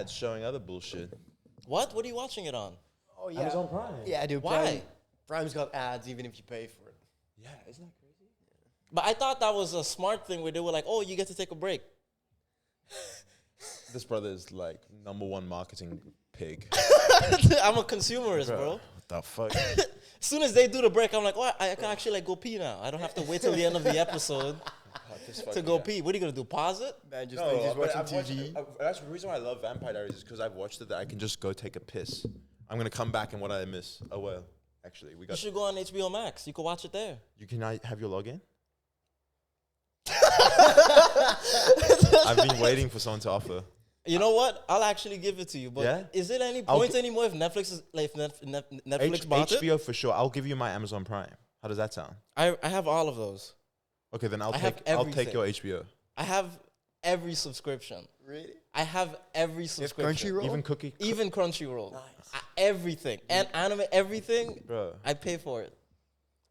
ads showing other bullshit. What? What are you watching it on? Oh yeah. Amazon Prime. Yeah, dude. Why? Prime's got ads even if you pay for it. Yeah, isn't that crazy? But I thought that was a smart thing where they were like, oh, you get to take a break. This brother is like #1 marketing pig. I'm a consumerist, bro. What the fuck? As soon as they do the break, I'm like, oh, I can actually like go pee now. I don't have to wait till the end of the episode to go pee. What are you gonna do? Pause it? Man, just No, like he's but watching TV. that's the reason why I love Vampire Diaries is because I've watched it that I can just go take a piss. I'm gonna come back and what did I miss? Oh well, actually we You got. should go on HBO Max. You can watch it there. You can have your login. I've been waiting for someone to offer. You know what? I'll actually give it to you. But Yeah? is it any point anymore if Netflix is like if Netflix bought it? HBO for sure. I'll give you my Amazon Prime. How does that sound? I have all of those. Okay, then I'll I have take your HBO. I have every subscription. Really? I have every You have subscription. Crunchyroll? Even Crunchyroll. Nice. Everything. And anime, everything. Bro. I pay for it.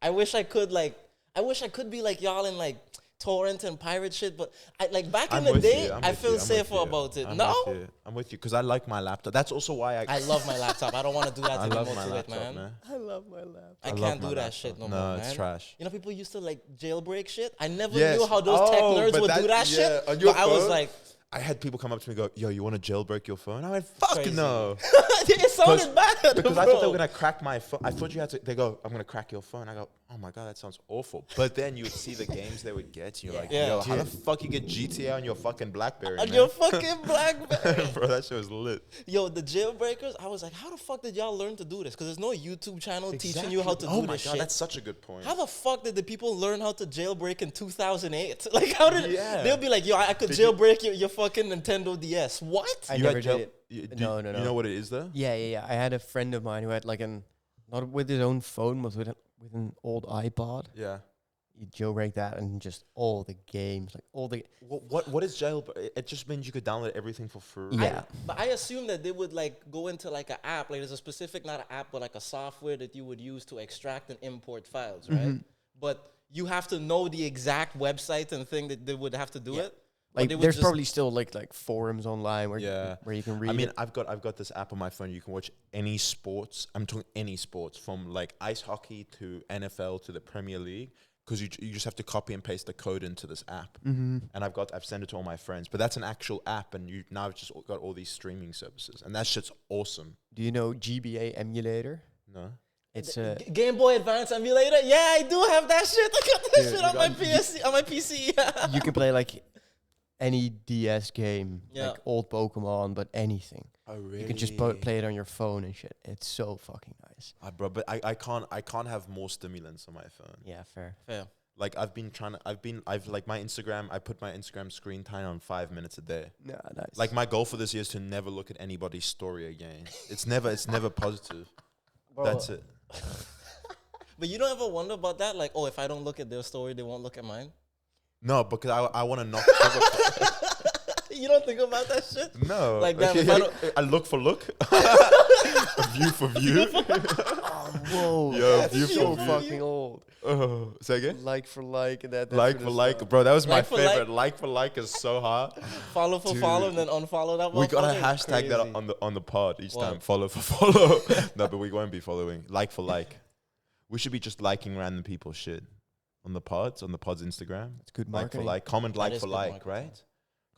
I wish I could be like y'all and like torrent and pirate shit, but I like back in the day, I feel safer about it. I'm with you because I like my laptop. That's also why I love my laptop. I don't want to do that I anymore love my to it, laptop, man. man. I love my laptop. I love can't my do that laptop. shit no No, more, it's man. trash. You know, people used to like jailbreak shit. I never Yes. knew how those tech Oh, nerds but would do that yeah, shit. on your But I was phone? like, I had people come up to me and go, yo, you want to jailbreak your phone? I went, fuck Crazy. no. it sounded bad, Because bro. I thought they were going to crack my phone. I thought you had to, they go, I'm going to crack your phone. I go, oh my God, that sounds awful. But then you would see the games they would get. And you're like, Yeah. yo, how the fuck you get GTA on your fucking BlackBerry, On man? your fucking BlackBerry. Bro, that shit was lit. Yo, the jailbreakers, I was like, how the fuck did y'all learn to do this? Because there's no YouTube channel teaching you how to Oh do my this God, shit. that's such a good point. How the fuck did the people learn how to jailbreak in 2008? Like, how did Yeah. they'll be like, yo, I could Did you- jailbreak your fucking Nintendo DS. What? I You never had did it. No. You know what it is though? Yeah. I had a friend of mine who had like not with his own phone, but with an old iPod. Yeah. You jailbreak that and just all the games, like all the What is jailbreak? It just means you could download everything for free. Yeah. But I assume that they would like go into like an app, like there's a specific, not an app, but like a software that you would use to extract and import files, right? But you have to know the exact website and thing that they would have to do it. Or like they would there's just- probably still like forums online where Yeah. where you can read. I mean, it. I've got this app on my phone. You can watch any sports. I'm talking any sports from like ice hockey to NFL to the Premier League because you just have to copy and paste the code into this app. And I've sent it to all my friends. But that's an actual app, and you now just got all these streaming services, and that shit's awesome. Do you know GBA emulator? No. It's a Game Boy Advance emulator. Yeah, I do have that shit. I got that Dude, shit you on my PC. On my PC. you can play like any DS game, Yeah. like old Pokemon, but anything. Oh really? You can just play it on your phone and shit. It's so fucking nice. Bro, but I can't have more stimulants on my phone. Yeah, fair. Fair. Like I've like my Instagram. I put my Instagram screen time on 5 minutes a day. Yeah, nice. Like my goal for this year is to never look at anybody's story again. It's never positive. Bro. That's it. But you don't ever wonder about that? Like, oh, if I don't look at their story, they won't look at mine? No, because I want to knock. You don't think about that shit? No, Like that, if I don't- I look for look, a view for view. whoa, Yo, that's view so for view. fucking old. Oh, say again. Like for like and that. Like for like, bro. That was my Like for like. favorite. Like for like is so hard. Follow for Dude. follow and then unfollow that one. We gotta hashtag that Crazy. on the pod each What? time. Follow for follow. No, but we won't be following. Like for like. We should be just liking random people's shit on the pod's Instagram. It's good Like for marketing. like, comment like is for good like, marketing. right?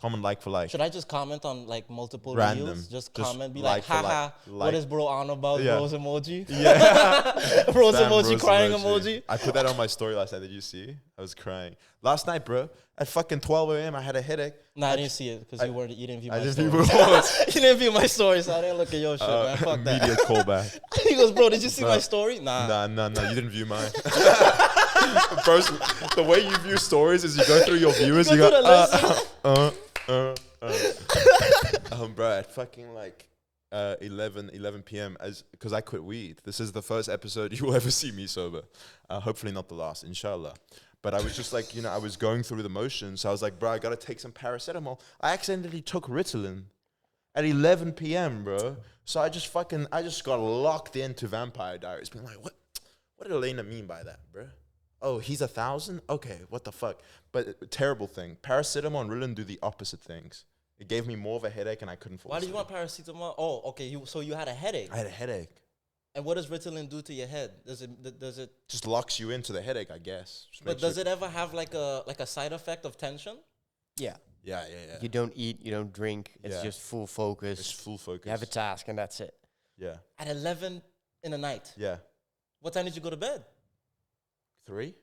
Comment like for like. Should I just comment on like multiple Random. reels? Just Just comment, be like like, for haha, like. what is bro on about? Yeah. Bros emoji. Yeah. Bros Damn, emoji, bros crying emoji. I put that on my story last night. Did you see? I was crying. Last night, bro, at fucking 12 a.m., I had a headache. Nah, I didn't see it because you didn't view my I didn't story. view yours. You didn't view my story, so I didn't look at your shit, man. Fuck that. Immediate callback. He goes, bro, did you see No. my story? Nah. No, you didn't view mine. First, the way you view stories is you go through your viewers. You Go go, through the bro, at fucking like 11 p.m. because I quit weed. This is the first episode you will ever see me sober. Hopefully not the last, inshallah. But I was just like, I was going through the motions. So I was like, bro, I gotta take some paracetamol. I accidentally took Ritalin at 11 p.m., bro. So I just got locked into Vampire Diaries, being like, what did Elena mean by that, bro? Oh, he's 1,000? Okay, what the fuck? But terrible thing. Paracetamol and Ritalin do the opposite things. It gave me more of a headache, and I couldn't fall Why did asleep. you want paracetamol? Oh, okay. So you had a headache. I had a headache. And what does Ritalin do to your head? Does it? Just locks you into the headache, I guess. But does it ever have like a side effect of tension? Yeah. Yeah. You don't eat, you don't drink. It's Yeah. just full focus. It's full focus. You have a task and that's it. Yeah. At 11 in the night. Yeah. What time did you go to bed? 3?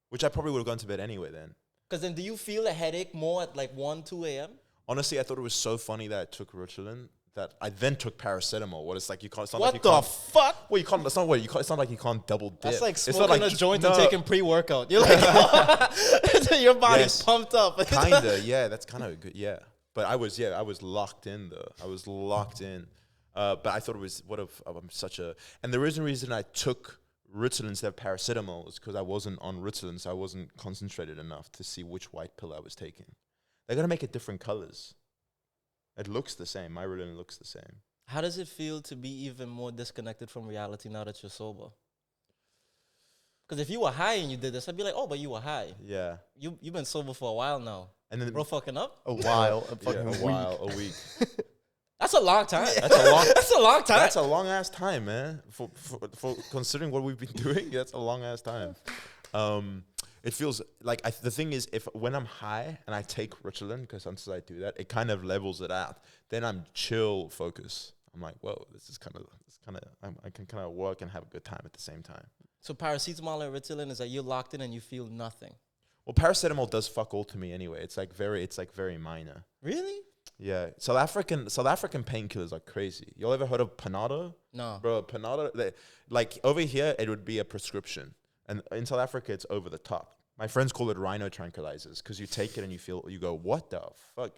Which I probably would have gone to bed anyway then. Because then do you feel a headache more at like 1, 2 a.m.? Honestly, I thought it was so funny that I took Ritalin that I then took paracetamol. What it's like you can't. It's not What like the you can't, fuck? Well, you can't. That's not what you can't. It's not like you can't double dip. That's like It's smoking not like a joint no, and taking pre-workout. You're like, your body's Yes. pumped up. Kinda, yeah. That's kind of good, yeah. But I was locked in though. I was locked in. But I thought it was I'm such a. And the reason I took Ritalin instead of paracetamol is because I wasn't on Ritalin, so I wasn't concentrated enough to see which white pill I was taking. They're gonna make it different colors. It looks the same. My Ritalin looks the same. How does it feel to be even more disconnected from reality now that you're sober? Because if you were high and you did this, I'd be like, oh, but you were high. Yeah. You've been sober for a while now. And then Bro fucking up? A while, a yeah, fucking a week. while, a week. That's a long time. That's a long. That's a long time. That's a long ass time, man. For considering what we've been doing, that's a long ass time. It feels like the thing is, when I'm high and I take Ritalin, because sometimes I do that, it kind of levels it out. Then I'm chill focus. I'm like, whoa, I can kind of work and have a good time at the same time. So paracetamol and Ritalin is that you're locked in and you feel nothing. Well, paracetamol does fuck all to me anyway. It's like very minor. Really? Yeah, South African painkillers are crazy. You all ever heard of Panado? No. Bro, Panado, like over here, it would be a prescription. And in South Africa, it's over the top. My friends call it rhino tranquilizers because you take it and you go, what the fuck?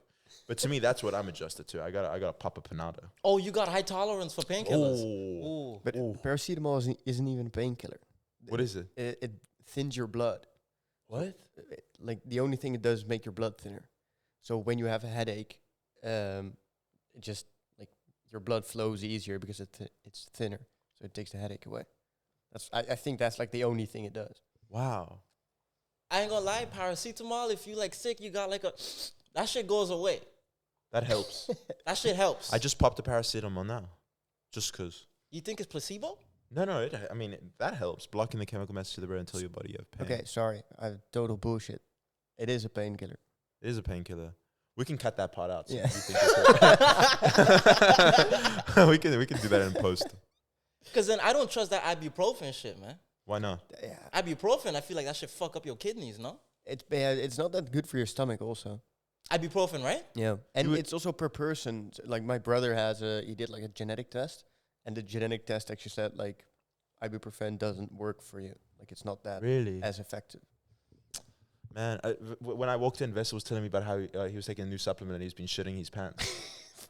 But to me, that's what I'm adjusted to. I gotta pop a Panado. Oh, you got high tolerance for painkillers. Oh. But paracetamol isn't even a painkiller. What is it? It thins your blood. What? Like the only thing it does is make your blood thinner. So when you have a headache, it just like your blood flows easier because it's thinner. So it takes the headache away. I think that's like the only thing it does. Wow. I ain't gonna lie, paracetamol, if you like sick, you got like that shit goes away. That helps. That shit helps. I just popped a paracetamol now. Just because. You think it's placebo? No, that helps. Blocking the chemical message to the brain until your body have pain. Okay, sorry. Total bullshit. It is a painkiller. It is a painkiller. We can cut that part out. So Yeah. you think it's we can do that in post. Because then I don't trust that ibuprofen shit, man. Why not? Yeah. Ibuprofen, I feel like that should fuck up your kidneys, no? It's not that good for your stomach also. Ibuprofen, right? Yeah. And it's also per person. Like my brother he did like a genetic test, and the genetic test actually said like ibuprofen doesn't work for you. Like it's not that Really? as effective. Man, when I walked in, Vessel was telling me about how he was taking a new supplement and he's been shitting his pants.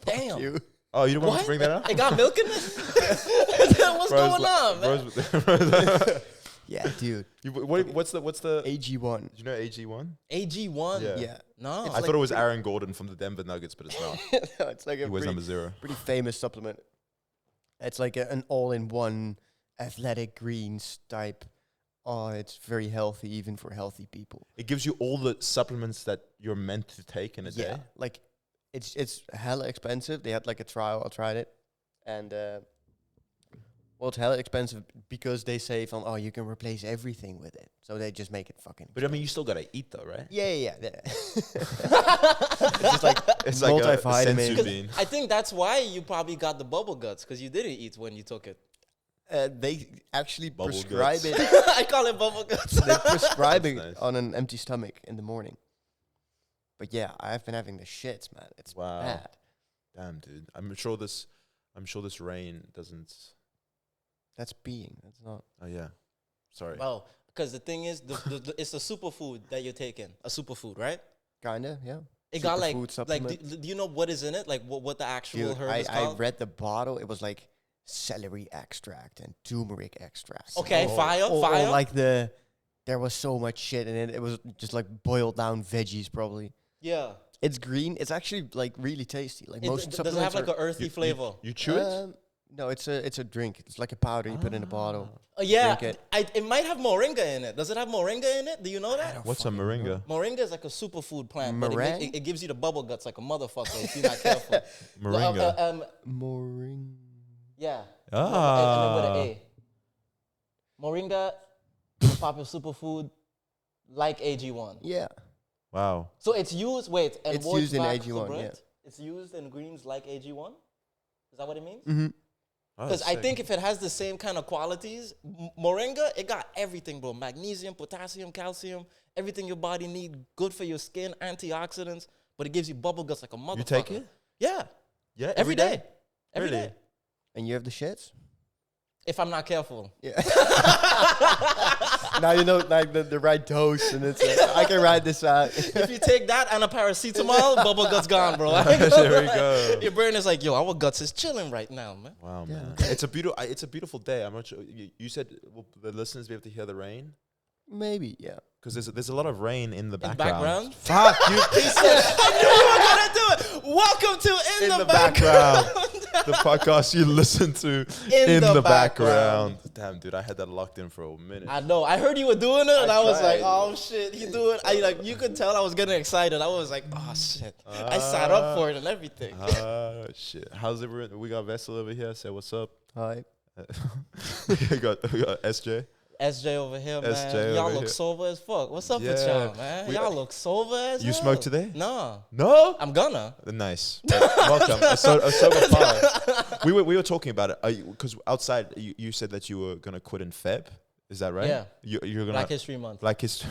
Damn. You. Oh, you don't want me What? to bring that up? It got milk in it? What's going on, man? Yeah, dude. What's the? AG1. Do you know AG1? AG1? Yeah. Yeah. No. I thought it was Aaron Gordon from the Denver Nuggets, but it's not. No, it's like He a was pretty, number 0. pretty famous supplement. It's like an all-in-one athletic greens type. Oh, it's very healthy, even for healthy people. It gives you all the supplements that you're meant to take in a Yeah, day. like it's hella expensive. They had like a trial. I tried it, and well, it's hella expensive because they say you can replace everything with it. So they just make it fucking. But I mean, you still gotta eat though, right? Yeah. It's just like It's like a multivitamin. sensu bean. I think that's why you probably got the bubble guts, because you didn't eat when you took it. They actually Bubble prescribe guts. it. I call it bubble guts. They prescribe it That's nice. on an empty stomach in the morning. But yeah, I've been having the shits, man. It's Wow. bad. Damn, dude. I'm sure this rain doesn't. That's peeing. That's not. Oh yeah. Sorry. Well, because the thing is, it's a superfood that you're taking. A superfood, right? Kinda, yeah. It got like, Superfood like supplement. do you know what is in it? Like what the actual Dude, herb is I called? read the bottle. It was like celery extract and turmeric extract. Okay, fire. Like there was so much shit in it. It was just like boiled down veggies, probably. Yeah. It's green. It's actually like really tasty. Like most Does it supplements have like are, an earthy flavor? You chew it? No, it's a drink. It's like a powder you put in a bottle. Yeah, Drink it might have moringa in it. Does it have moringa in it? Do you know that? What's a moringa? Moringa is like a superfood plant, but Meringue? it gives you the bubble guts like a motherfucker if you're not careful. Moringa. Moringa. Yeah. Ah. And then with an A. Moringa, is a popular superfood like AG1. Yeah. Wow. So it's used, and It's what's used in back AG1, to yeah. Brent? It's used in greens like AG1? Is that what it means? Mm-hmm. Oh, Because that's I sick. think if it has the same kind of qualities, moringa, it got everything, bro. Magnesium, potassium, calcium, everything your body needs, good for your skin, antioxidants, but it gives you bubble guts like a motherfucker. You take it? Yeah. Yeah. Every day. Every Really? day. And you have the shits? If I'm not careful. Yeah. Now you know like the right dose, and it's I can ride this out. If you take that and a paracetamol, bubble guts gone, bro. There we go. Your brain is like, yo, our guts is chilling right now, man. Wow, Yeah. man. It's a beautiful day. I'm not sure. You said will the listeners be able to hear the rain? Maybe, yeah. Because there's a lot of rain in the In the background. background? Fuck you. I knew you were gonna do it. Welcome to In the Background. The podcast you listen to In in the the background. Damn, dude, I had that locked in for a minute. I know. I heard you were doing it, and I was like, tried. "Oh shit, he do it!" You could tell I was getting excited. I was like, "Oh shit!" I sat up for it and everything. Shit. How's everyone? We got Vessel over here. Say what's up. Hi. we got SJ. SJ over here, man. SJ Y'all over look here. sober as fuck. What's up with Yeah. y'all, man? We- Y'all look sober as You hell. smoked today? No, No. I'm gonna. Nice. Welcome. A sober pod. We were talking about it because outside you said that you were gonna quit in Feb. Is that right? Yeah. You're gonna Black History Month. Black History.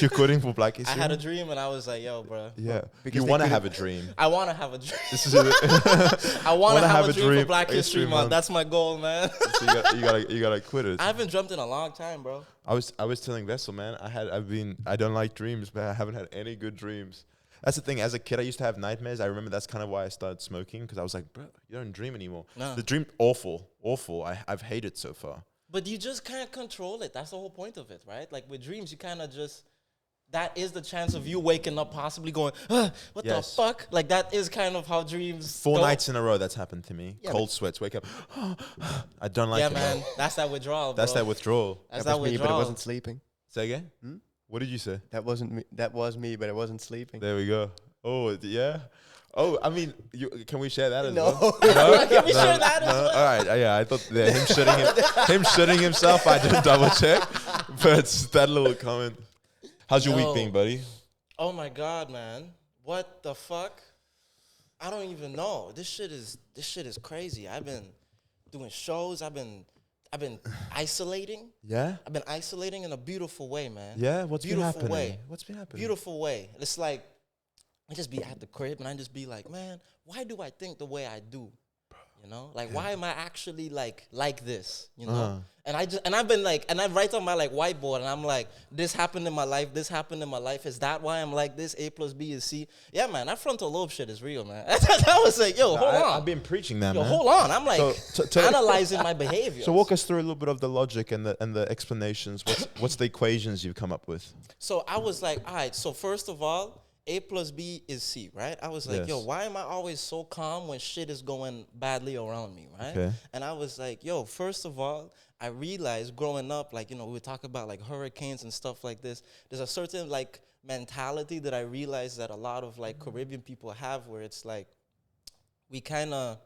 You're quitting for Black History. I had a dream, and I was like, "Yo, bro, Yeah. Because You they want to couldn't- have a dream. I want to have a dream. This is it. I want to Wanna have a dream for Black History Month. That's my goal, man. So you gotta quit it. I haven't dreamt in a long time, bro. I was telling Vessel, man, I don't like dreams, but I haven't had any good dreams. That's the thing. As a kid, I used to have nightmares. I remember that's kind of why I started smoking, because I was like, bro, you don't dream anymore. No. The dream, awful. I've hated so far. But you just can't control it. That's the whole point of it, right? Like with dreams, you kind of just, that is the chance of you waking up possibly going, what Yes. the fuck? Like that is kind of how dreams 4 go. nights in a row that's happened to me. Yeah, Cold sweats, wake up. I don't like Yeah, it. man. That's that withdrawal, bro. That's that withdrawal. That's That that was me, but I withdrawal. wasn't sleeping. Say again? Hmm? What did you say? That wasn't me. That was me, but I wasn't sleeping. There we go. Oh, yeah. Oh, I mean, can we share that as No. well? No. Can we share that as well? All right. Yeah, I thought that him shitting himself. I didn't double check, but that little comment. How's your No. week been, buddy? Oh my God, man. What the fuck? I don't even know. This shit is crazy. I've been doing shows. I've been isolating. Yeah. I've been isolating in a beautiful way, man. Yeah. What's been Beautiful happening? way. What's been happening? Beautiful way. It's like I just be at the crib and I just be like, man, why do I think the way I do? You know, like why am I actually like this? You know, and I've been like, and I write on my like whiteboard, and I'm like, this happened in my life. This happened in my life. Is that why I'm like this? A plus B is C. Yeah, man, that frontal lobe shit is real, man. I was like, yo, hold on. I've been preaching that, Yo, man. hold on. I'm like So analyzing my behavior. So walk us through a little bit of the logic and the explanations. What's the equations you've come up with? So I was like, all right, so first of all, A plus B is C, right? I was like, Yes. yo, why am I always so calm when shit is going badly around me, right? Okay. And I was like, yo, first of all, I realized growing up, like, you know, we would talk about like hurricanes and stuff like this. There's a certain like mentality that I realized that a lot of like Caribbean people have where it's like, we kind of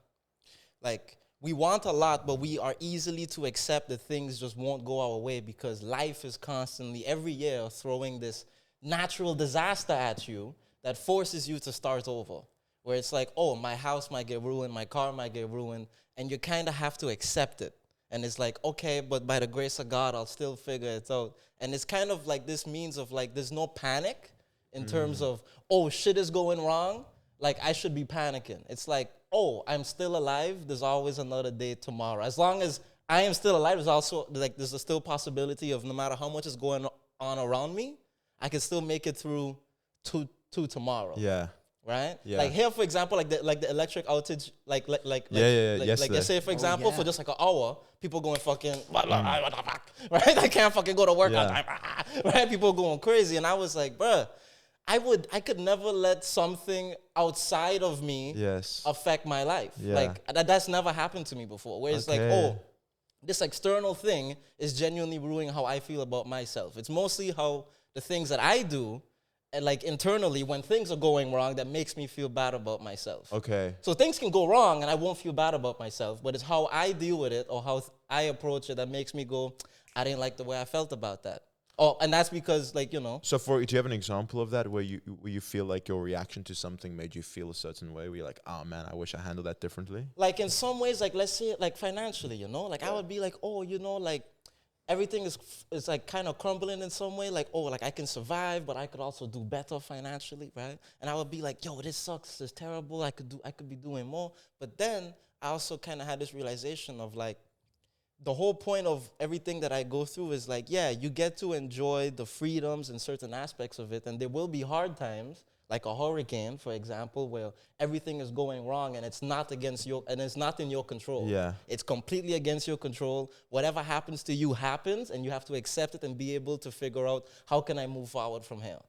like, we want a lot, but we are easily to accept that things just won't go our way because life is constantly, every year, throwing this natural disaster at you that forces you to start over. Where it's like, oh, my house might get ruined, my car might get ruined, and you kind of have to accept it. And it's like, okay, but by the grace of God, I'll still figure it out. And it's kind of like this means of like, there's no panic in terms of, oh, shit is going wrong. Like, I should be panicking. It's like, oh, I'm still alive. There's always another day tomorrow. As long as I am still alive, there's also, like, there's a still possibility of no matter how much is going on around me, I can still make it through to tomorrow. Yeah. Right? Yeah. Like here, for example, like the electric outage, like yesterday. let's say, for example, yeah. for just like an hour, people going fucking, right? I can't fucking go to work. Yeah. Right? People going crazy. And I was like, bruh, I could never let something outside of me Yes. affect my life. Yeah. Like that's never happened to me before. Where it's like, Okay. oh, this external thing is genuinely ruining how I feel about myself. It's mostly how the things that I do, and like internally when things are going wrong, that makes me feel bad about myself. Okay. So things can go wrong and I won't feel bad about myself, but it's how I deal with it or how I approach it that makes me go, I didn't like the way I felt about that. Oh, and that's because, like, you know. So do you have an example of that where you feel like your reaction to something made you feel a certain way? Where you're like, oh man, I wish I handled that differently. Like in some ways, like let's say like financially, you know, like I would be like, oh, you know, like everything is like kind of crumbling in some way. Like, oh, like I can survive, but I could also do better financially, right? And I would be like, yo, this sucks, this is terrible. I could be doing more. But then I also kind of had this realization of like, the whole point of everything that I go through is like, yeah, you get to enjoy the freedoms and certain aspects of it. And there will be hard times, like a hurricane, for example, where everything is going wrong and it's not in your control. Yeah. It's completely against your control. Whatever happens to you happens, and you have to accept it and be able to figure out, how can I move forward from here?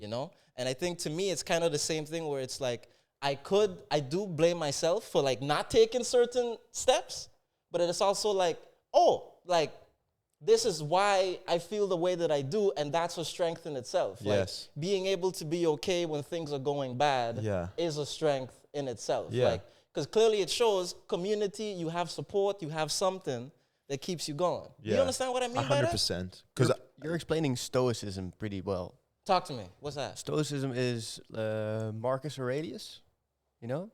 You know? And I think to me, it's kind of the same thing where it's like, I do blame myself for like not taking certain steps, but it's also like, oh, like, this is why I feel the way that I do, and that's a strength in itself. Yes. Like, being able to be okay when things are going bad is a strength in itself. Yeah. Like, because clearly it shows community, you have support, you have something that keeps you going. Yeah. You understand what I mean by that? 100%. Because You're explaining stoicism pretty well. Talk to me. What's that? Stoicism is Marcus Aurelius, you know?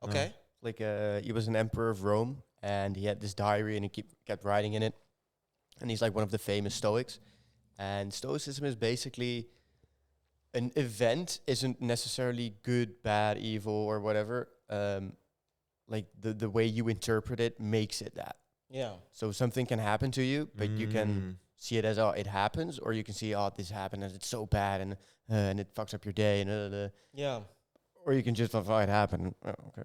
Okay. Like he was an emperor of Rome, and he had this diary, and he kept writing in it. And he's like one of the famous Stoics. And Stoicism is basically an event isn't necessarily good, bad, evil, or whatever. Like the way you interpret it makes it that. Yeah. So something can happen to you, but you can see it as, oh, it happens, or you can see, oh, this happened and it's so bad and it fucks up your day. And Yeah. or you can just, oh, it happened. Oh, okay.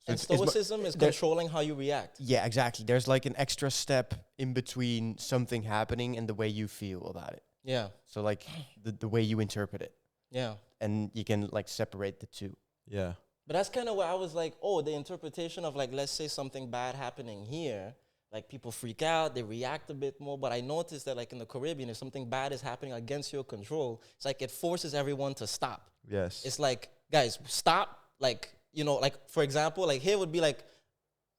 So And stoicism is controlling how you react. Yeah, exactly. There's like an extra step in between something happening and the way you feel about it. Yeah. So like the way you interpret it. Yeah. And you can like separate the two. yeah. But that's kind of where I was like, oh, the interpretation of like, let's say something bad happening here, like people freak out, they react a bit more. But I noticed that like in the Caribbean, if something bad is happening against your control, it's like it forces everyone to stop. Yes. It's like, guys, stop. Like, you know, like for example, like here would be like,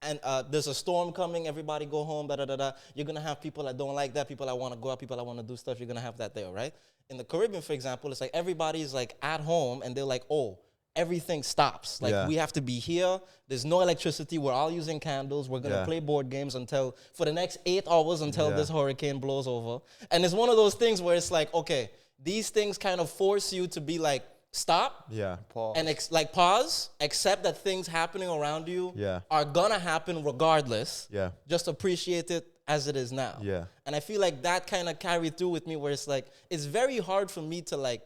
and there's a storm coming, everybody go home, da da da da. You're gonna have people that don't like that, people that want to go out, people that want to do stuff. You're gonna have that there, right? In the Caribbean, for example, it's like everybody's like at home and they're like, oh, everything stops. Like we have to be here. There's no electricity. We're all using candles. We're gonna play board games for the next 8 hours until this hurricane blows over. And it's one of those things where it's like, okay, these things kind of force you to be like, stop. Yeah. Pause. And pause, accept that things happening around you are gonna happen regardless. Yeah. Just appreciate it as it is now. Yeah. And I feel like that kind of carried through with me where it's like, it's very hard for me to like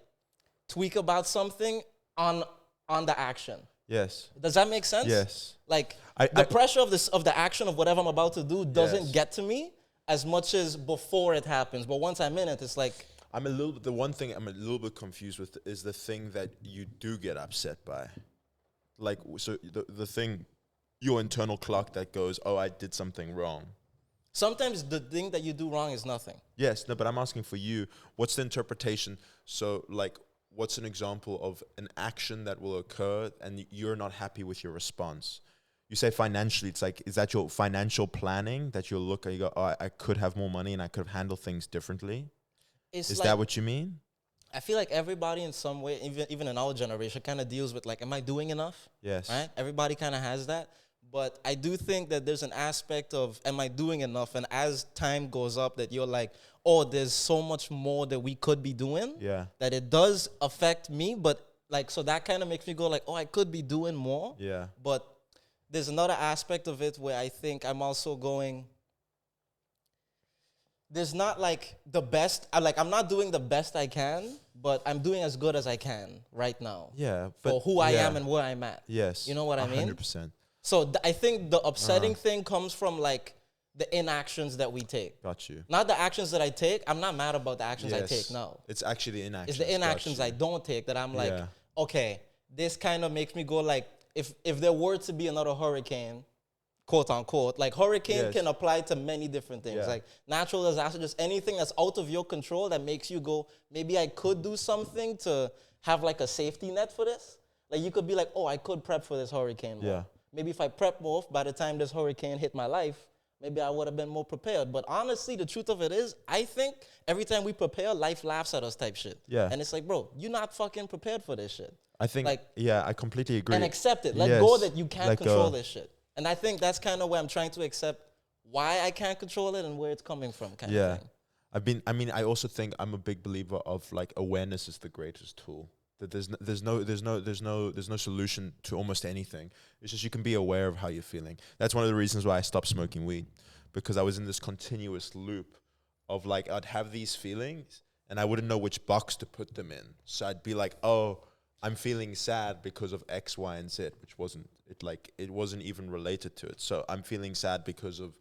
tweak about something on the action. Yes. Does that make sense? Yes. Like the pressure of the action of whatever I'm about to do doesn't get to me as much as before it happens. But once I'm in it, it's like, the one thing I'm a little bit confused with is the thing that you do get upset by. Like, so the thing, your internal clock that goes, oh, I did something wrong. sometimes the thing that you do wrong is nothing. Yes, no, but I'm asking for you, what's the interpretation? So, like, what's an example of an action that will occur and you're not happy with your response? You say financially, it's like, is that your financial planning that you'll look at, you go, oh, I could have more money and I could have handled things differently? Is that what you mean? I feel like everybody in some way, even in our generation, kind of deals with like, am I doing enough? Yes. Right? Everybody kind of has that. But I do think that there's an aspect of, am I doing enough? And as time goes up, that you're like, oh, there's so much more that we could be doing. Yeah. That it does affect me. But like, so that kind of makes me go like, oh, I could be doing more. Yeah. But there's another aspect of it where I think I'm also going, there's not like the best, I'm not doing the best I can, but I'm doing as good as I can right now. Yeah. For who I am and where I'm at. Yes. You know what I mean? 100%. So I think the upsetting thing comes from like the inactions that we take. Got you. Not the actions that I take. I'm not mad about the actions I Yes. take. No. It's actually the inactions. It's the inactions I don't take that I'm like, Yeah. okay, this kind of makes me go like, if there were to be another hurricane, quote unquote, like hurricane can apply to many different things. Like natural disaster, just anything that's out of your control that makes you go, maybe I could do something to have like a safety net for this. Like you could be like, oh, I could prep for this hurricane more. Yeah. Maybe if I prep more, by the time this hurricane hit my life, maybe I would have been more prepared. But honestly, the truth of it is, I think every time we prepare, life laughs at us type shit. Yeah. And it's like, bro, you're not fucking prepared for this shit. I think, like, I completely agree. And accept it. Let go that you can't control this shit. And I think that's kind of where I'm trying to accept why I can't control it and where it's coming from kind of thing. I also think I'm a big believer of like awareness is the greatest tool. That there's no solution to almost anything. It's just you can be aware of how you're feeling. That's one of the reasons why I stopped smoking weed, because I was in this continuous loop of like I'd have these feelings and I wouldn't know which box to put them in. So I'd be like, oh, I'm feeling sad because of X, Y, and Z, which it wasn't even related to it. So I'm feeling sad because of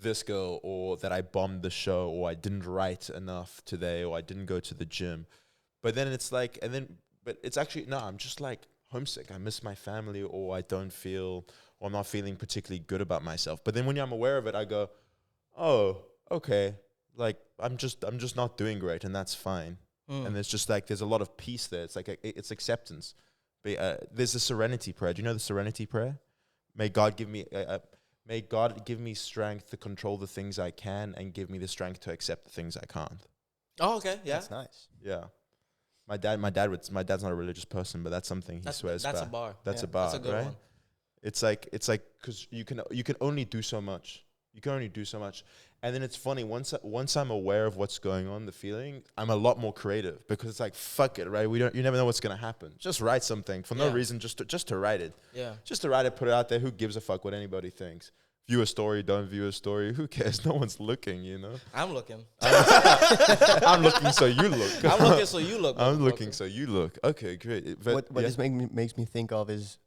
this girl, or that I bombed the show, or I didn't write enough today, or I didn't go to the gym. But then it's like, but it's actually, no, I'm just like homesick. I miss my family, or I don't feel, or I'm not feeling particularly good about myself. But then when I'm aware of it, I go, oh, okay. Like, I'm just not doing great, and that's fine. And it's just like, there's a lot of peace there. It's like, it's acceptance. But, there's a serenity prayer. Do you know the serenity prayer? May God give me strength to control the things I can, and give me the strength to accept the things I can't. Oh, okay. Yeah. That's nice. Yeah. My dad's not a religious person, but that's something he swears by. That's a bar. That's a bar, that's a good right? one. It's like, because you can only do so much. You can only do so much. And then it's funny, once I'm aware of what's going on, the feeling, I'm a lot more creative, because it's like, fuck it, right? You never know what's going to happen. Just write something for no reason, just to write it. Yeah. Just to write it, put it out there. Who gives a fuck what anybody thinks? View a story, don't view a story. Who cares? No one's looking, you know? I'm looking. I'm looking so you look. I'm looking so you look. I'm looking so you look. Okay, great. What this makes me think of is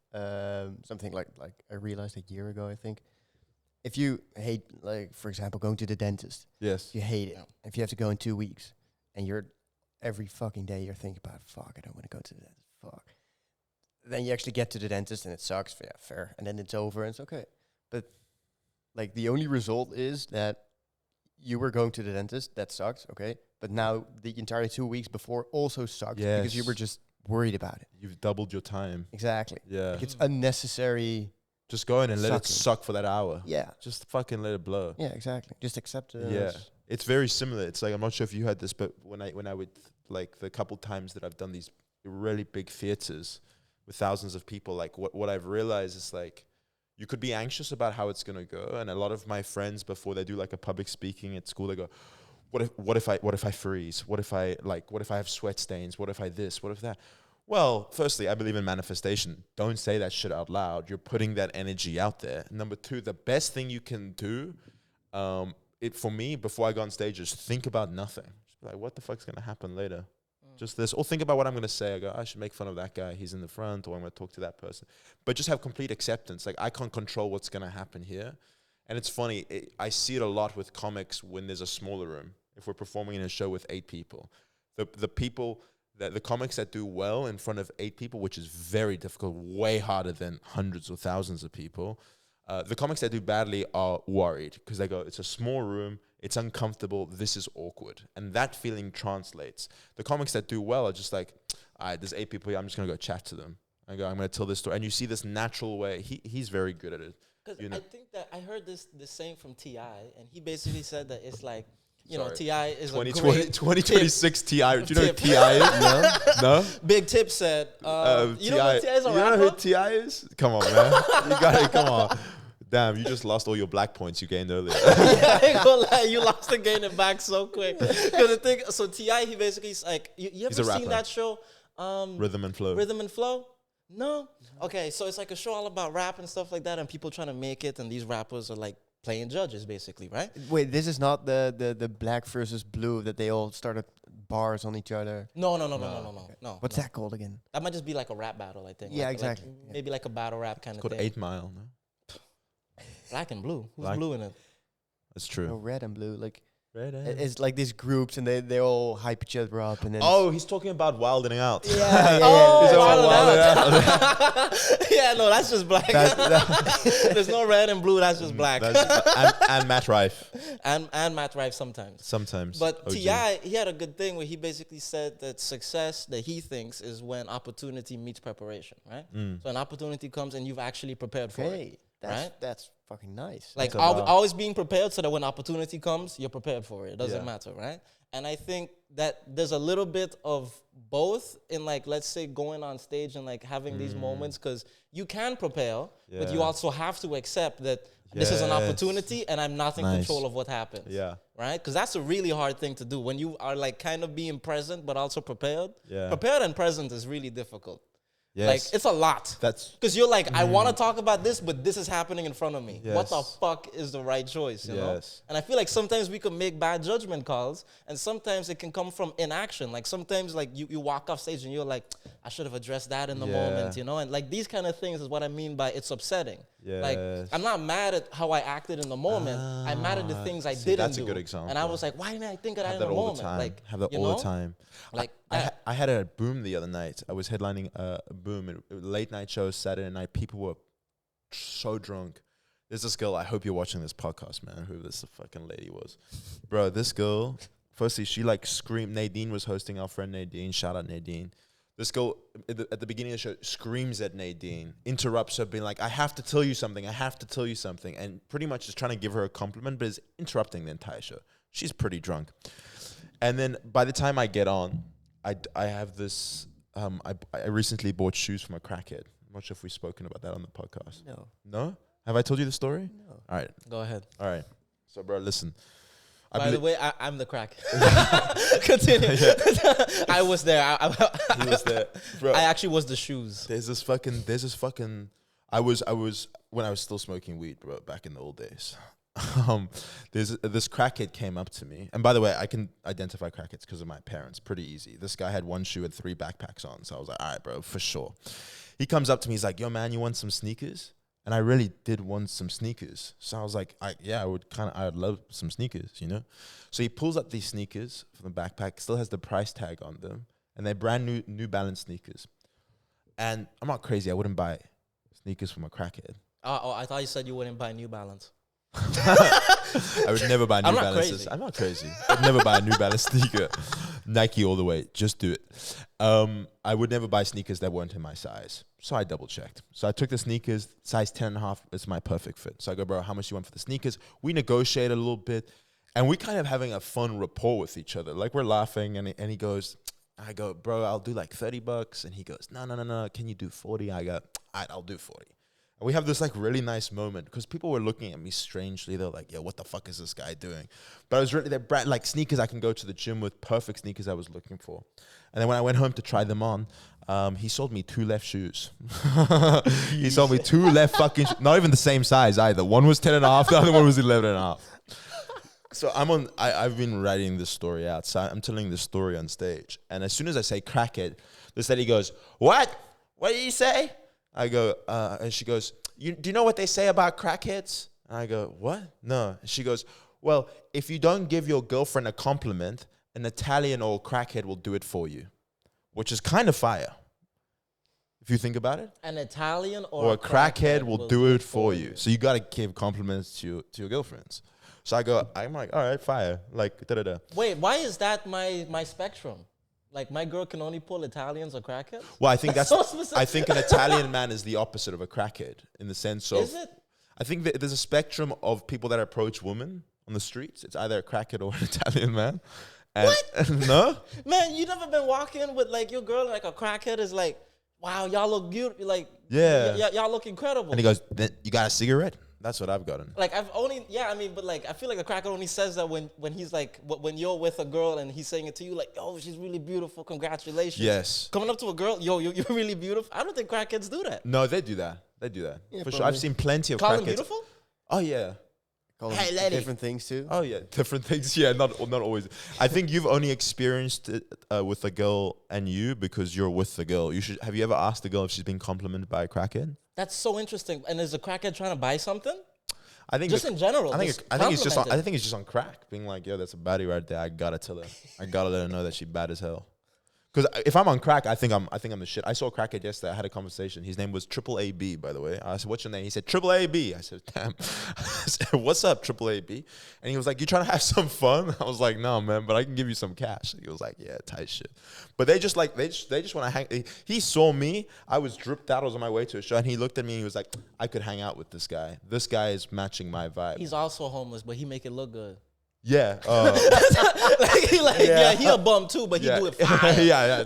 something like I realized a year ago, I think. If you hate, like, for example, going to the dentist. Yes. You hate it. If you have to go in 2 weeks, and every fucking day you're thinking about, fuck, I don't want to go to the dentist. Fuck. Then you actually get to the dentist and it sucks. Yeah, fair. And then it's over and it's okay. But like the only result is that you were going to the dentist. That sucks. Okay. But now the entire 2 weeks before also sucks because you were just worried about it. You've doubled your time. Exactly. Yeah. Like it's unnecessary. Just go in and let it suck for that hour. Yeah. Just fucking let it blow. Yeah, exactly. Just accept it. Yeah. It's very similar. It's like, I'm not sure if you had this, but when I would, like, the couple times that I've done these really big theaters with thousands of people, like what I've realized is, like, you could be anxious about how it's going to go. And a lot of my friends, before they do like a public speaking at school, they go, what if I freeze? What if I have sweat stains? What if I this? What if that? Well, firstly, I believe in manifestation. Don't say that shit out loud. You're putting that energy out there. Number two, the best thing you can do, for me, before I go on stage, is think about nothing. Just be like, what the fuck's going to happen later? Just this. Or think about what I'm going to say. I go, I should make fun of that guy. He's in the front. Or I'm going to talk to that person. But just have complete acceptance. Like, I can't control what's going to happen here. And it's funny. I see it a lot with comics when there's a smaller room. If we're performing in a show with 8 people. The comics that do well in front of 8 people, which is very difficult, way harder than hundreds or thousands of people. The comics that do badly are worried because they go, it's a small room, it's uncomfortable, this is awkward. And that feeling translates. The comics that do well are just like, all right, there's 8 people here, I'm just going to go chat to them. I'm going to tell this story. And you see this natural way. He's very good at it. Because I think that I heard this saying from T.I., and he basically said that it's like, you know, T.I. is 2026 T.I. Do you know who T.I. is? No? Big Tip said, you know what T.I. is a rapper? You know who T.I. is? Come on, man. You got it. Come on. Damn, you just lost all your black points you gained earlier. Yeah, I ain't gonna lie, you lost and gained it back so quick. So T.I., he basically is like, you ever seen that show? Rhythm and Flow. Rhythm and Flow? No? Okay, so it's like a show all about rap and stuff like that, and people trying to make it, and these rappers are like, playing judges, basically, right? Wait, this is not the black versus blue that they all started bars on each other. No. Okay. What's that called again? That might just be like a rap battle, I think. Yeah, like, exactly. Like maybe like a battle rap kind of thing. thing. It's called 8 Mile, no? Black and blue. Who's blue in it? That's true. No, red and blue. Like Red it's like these groups, and they all hype each other up, and then Oh, he's talking about wilding out. yeah. Oh, He's Wild all Wild Wild yeah, no, that's just black. There's no red and blue. That's just black. and Matt Rife. and Matt Rife sometimes. Sometimes. But OG. T.I., he had a good thing where he basically said that success that he thinks is when opportunity meets preparation, right? So an opportunity comes and you've actually prepared for it. hey, right? that's fucking nice. Like That's about- always being prepared so that when opportunity comes, you're prepared for it. It doesn't Yeah. matter, right? And I think that there's a little bit of both in like, let's say going on stage and like having these moments, because you can prepare, but you Yeah. also have to accept that this is an Yes. opportunity and I'm not in Nice. control of what happens. Yeah. Right? Because that's a really hard thing to do when you are like kind of being present, but also prepared. Yeah. Prepared and present is really difficult. Yes. Like it's a lot. That's Because you're like, I want to talk about this, but this is happening in front of me. What the Yes. fuck is the right choice, you know? Yes. And I feel like sometimes we can make bad judgment calls, and sometimes it can come from inaction. Like sometimes like you walk off stage and you're like, I should have addressed that in the moment, Yeah. you know? And like these kind of things is what I mean by it's upsetting. Like Yes. I'm not mad at how I acted in the moment. I'm mad at the things I see, didn't that's do. a good example. And I was like, why didn't I think of that have in that the all moment? the time. Like, Have that you all know? the time. Like I had a boom the other night. I was headlining a boom, late night show, Saturday night. People were so drunk. There's this girl. I hope you're watching this podcast, man. Who this fucking lady was, bro. This girl. Firstly, she like screamed. Nadine was hosting. Our friend Nadine. Shout out Nadine. This girl at the beginning of the show screams at Nadine, interrupts her, being like, "I have to tell you something. I have to tell you something," and pretty much is trying to give her a compliment, but is interrupting the entire show. She's pretty drunk. And then by the time I get on, I have this. I recently bought shoes from a crackhead. I'm not sure if we've spoken about that on the podcast. no, No? Have I told you the story? no. All right. go ahead. All right. So, bro, listen. By the way, I'm the crack. Continue. I was there. He was there. Bro, I actually was the shoes. there's this fucking. I was when I was still smoking weed, bro, back in the old days. There's this crackhead came up to me, and by the way, I can identify crackheads because of my parents. Pretty easy. This guy had one shoe and 3 backpacks on, so I was like, all right, bro, for sure. He comes up to me, he's like, yo, man, you want some sneakers? And I really did want some sneakers, so I was like, I'd love some sneakers, you know. So he pulls up these sneakers from the backpack, still has the price tag on them, and they're brand New Balance sneakers. And I'm not crazy, I wouldn't buy sneakers from a crackhead. Oh, I thought you said you wouldn't buy New Balance. I would never buy New I'm not Balances. crazy. I'm not crazy. I'd never buy a New Balance sneaker. Nike all the way. Just do it. I would never buy sneakers that weren't in my size. So I double checked. So I took the sneakers, size 10.5. It's my perfect fit. So I go, bro, how much do you want for the sneakers? We negotiate a little bit. And we kind of having a fun rapport with each other. Like we're laughing and he goes, I go, bro, I'll do like $30. And he goes, no. Can you do 40? I go, all right, I'll do 40. And we have this like really nice moment because people were looking at me strangely. They're like, yo, what the fuck is this guy doing? But I was really, they're like sneakers I can go to the gym with, perfect sneakers I was looking for. And then when I went home to try them on, he sold me 2 left shoes. He sold me 2 left fucking not even the same size either. One was 10.5, the other one was 11.5. So I've been writing this story out. So I'm telling this story on stage. And as soon as I say crackhead, this lady goes, what? What did you say? I go, and she goes, do you know what they say about crackheads? And I go, what? No. And she goes, well, if you don't give your girlfriend a compliment, an Italian or crackhead will do it for you, which is kind of fire. If you think about it. An Italian Or a crackhead will do it for you. So you got to give compliments to your girlfriends. So I'm like, all right, fire. Like, da-da-da. Wait, why is that my spectrum? Like, my girl can only pull Italians or crackheads? Well, I think that's so specific. I think an Italian man is the opposite of a crackhead in the sense of. Is it? I think that there's a spectrum of people that approach women on the streets. It's either a crackhead or an Italian man. And What? No? Man, you never been walking with like your girl like a crackhead is like, wow, y'all look beautiful. Like, Yeah. y'all look incredible. And he goes, then you got a cigarette? That's what I've gotten. Like but like I feel like a crackhead only says that when he's like when you're with a girl and he's saying it to you like, oh, she's really beautiful, congratulations. Yes. Coming up to a girl, yo, you're really beautiful. I don't think crackheads do that. No, they do that. They do that. Yeah, For sure. probably. I've seen plenty of Call them crackheads. beautiful? Oh, yeah. Call Hey, them lady. different things too. Oh, yeah. Different things. Yeah, not always. I think you've only experienced it with a girl and you because you're with the girl. Have you ever asked the girl if she's been complimented by a crackhead? That's so interesting. And is a crackhead trying to buy something? I think Just in general. I think just I think he's just on, compliment I think he's just on crack, being like, yo, that's a baddie right there. I gotta tell her. I gotta let her know that she bad as hell. Because if I'm on crack, I think I'm the shit. I saw a crackhead yesterday. I had a conversation. His name was Triple AB, by the way. I said, "What's your name?" He said, "Triple AB." I said, "Damn." I said, "What's up, Triple AB?" And he was like, "You trying to have some fun?" I was like, "No, man, but I can give you some cash." He was like, "Yeah, tight shit." But they just want to hang. He saw me. I was dripped out. I was on my way to a show, and he looked at me and he was like, "I could hang out with this guy. This guy is matching my vibe." He's also homeless, but he make it look good. Yeah. Yeah, he a bum too, but he do it fine. yeah.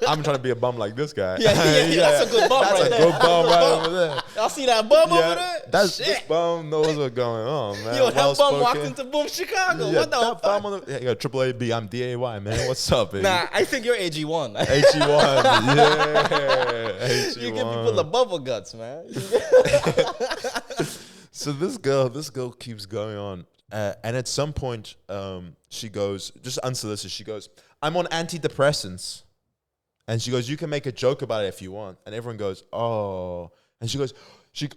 I'm trying to be a bum like this guy. Yeah, that's a good bum That's right a there. good bum right over there. Y'all see that bum over there? This Shit. bum knows what's going on, man. Yo, that bum Well-spoken. walked into Boom Chicago. Yeah, What the that fuck? bum on the, yo, Triple AB, I'm DAY, man. What's up, baby? Nah, I think you're AG1. AG1, yeah. AG1. You give people the bubble guts, man. So this girl keeps going on. And at some point, she goes, just unsolicited, she goes, "I'm on antidepressants." And she goes, "You can make a joke about it if you want." And everyone goes, "Oh." And she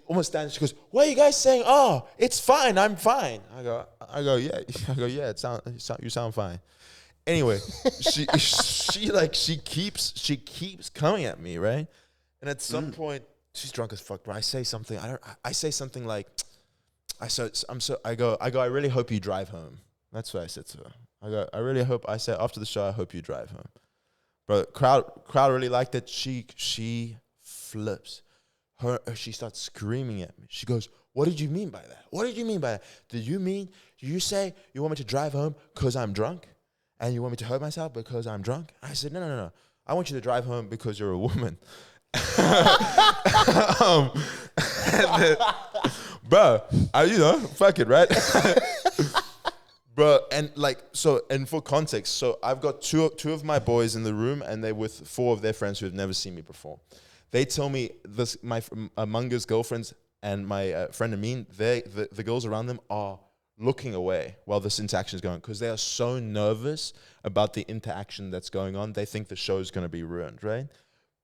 almost stands, she goes, "What are you guys saying? Oh, it's fine, I'm fine." I go, "Yeah." "Yeah, you sound fine." Anyway, she keeps coming at me, right? And at some point, she's drunk as fuck, bro. I say something like, I go, "I really hope you drive home." That's what I said to her. I said, after the show, "I hope you drive home." But crowd really liked it. She flips. She starts screaming at me. She goes, "What did you mean by that? What did you mean by that? Did you say you want me to drive home because I'm drunk? And you want me to hurt myself because I'm drunk?" I said, No. I want you to drive home because you're a woman." Bro, fuck it, right? Bro, and for context, so I've got two of my boys in the room, and they're with 4 of their friends who have never seen me before. They tell me this, Munga's girlfriends and my friend Amin, the girls around them are looking away while this interaction is going, because they are so nervous about the interaction that's going on. They think the show's going to be ruined, right?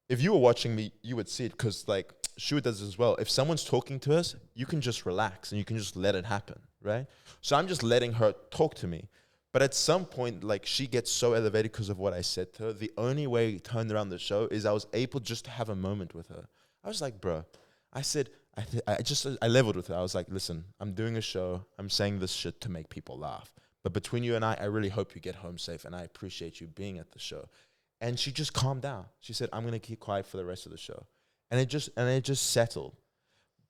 If you were watching me, you would see it, because like Sjoerd does as well. If someone's talking to us, you can just relax and you can just let it happen, right? So I'm just letting her talk to me. But at some point, like, she gets so elevated because of what I said to her. The only way it turned around the show is I was able just to have a moment with her. I was like, bro, I said, I leveled with her. I was like, "Listen, I'm doing a show. I'm saying this shit to make people laugh. But between you and I really hope you get home safe, and I appreciate you being at the show." And she just calmed down. She said, "I'm going to keep quiet for the rest of the show." And it just settled.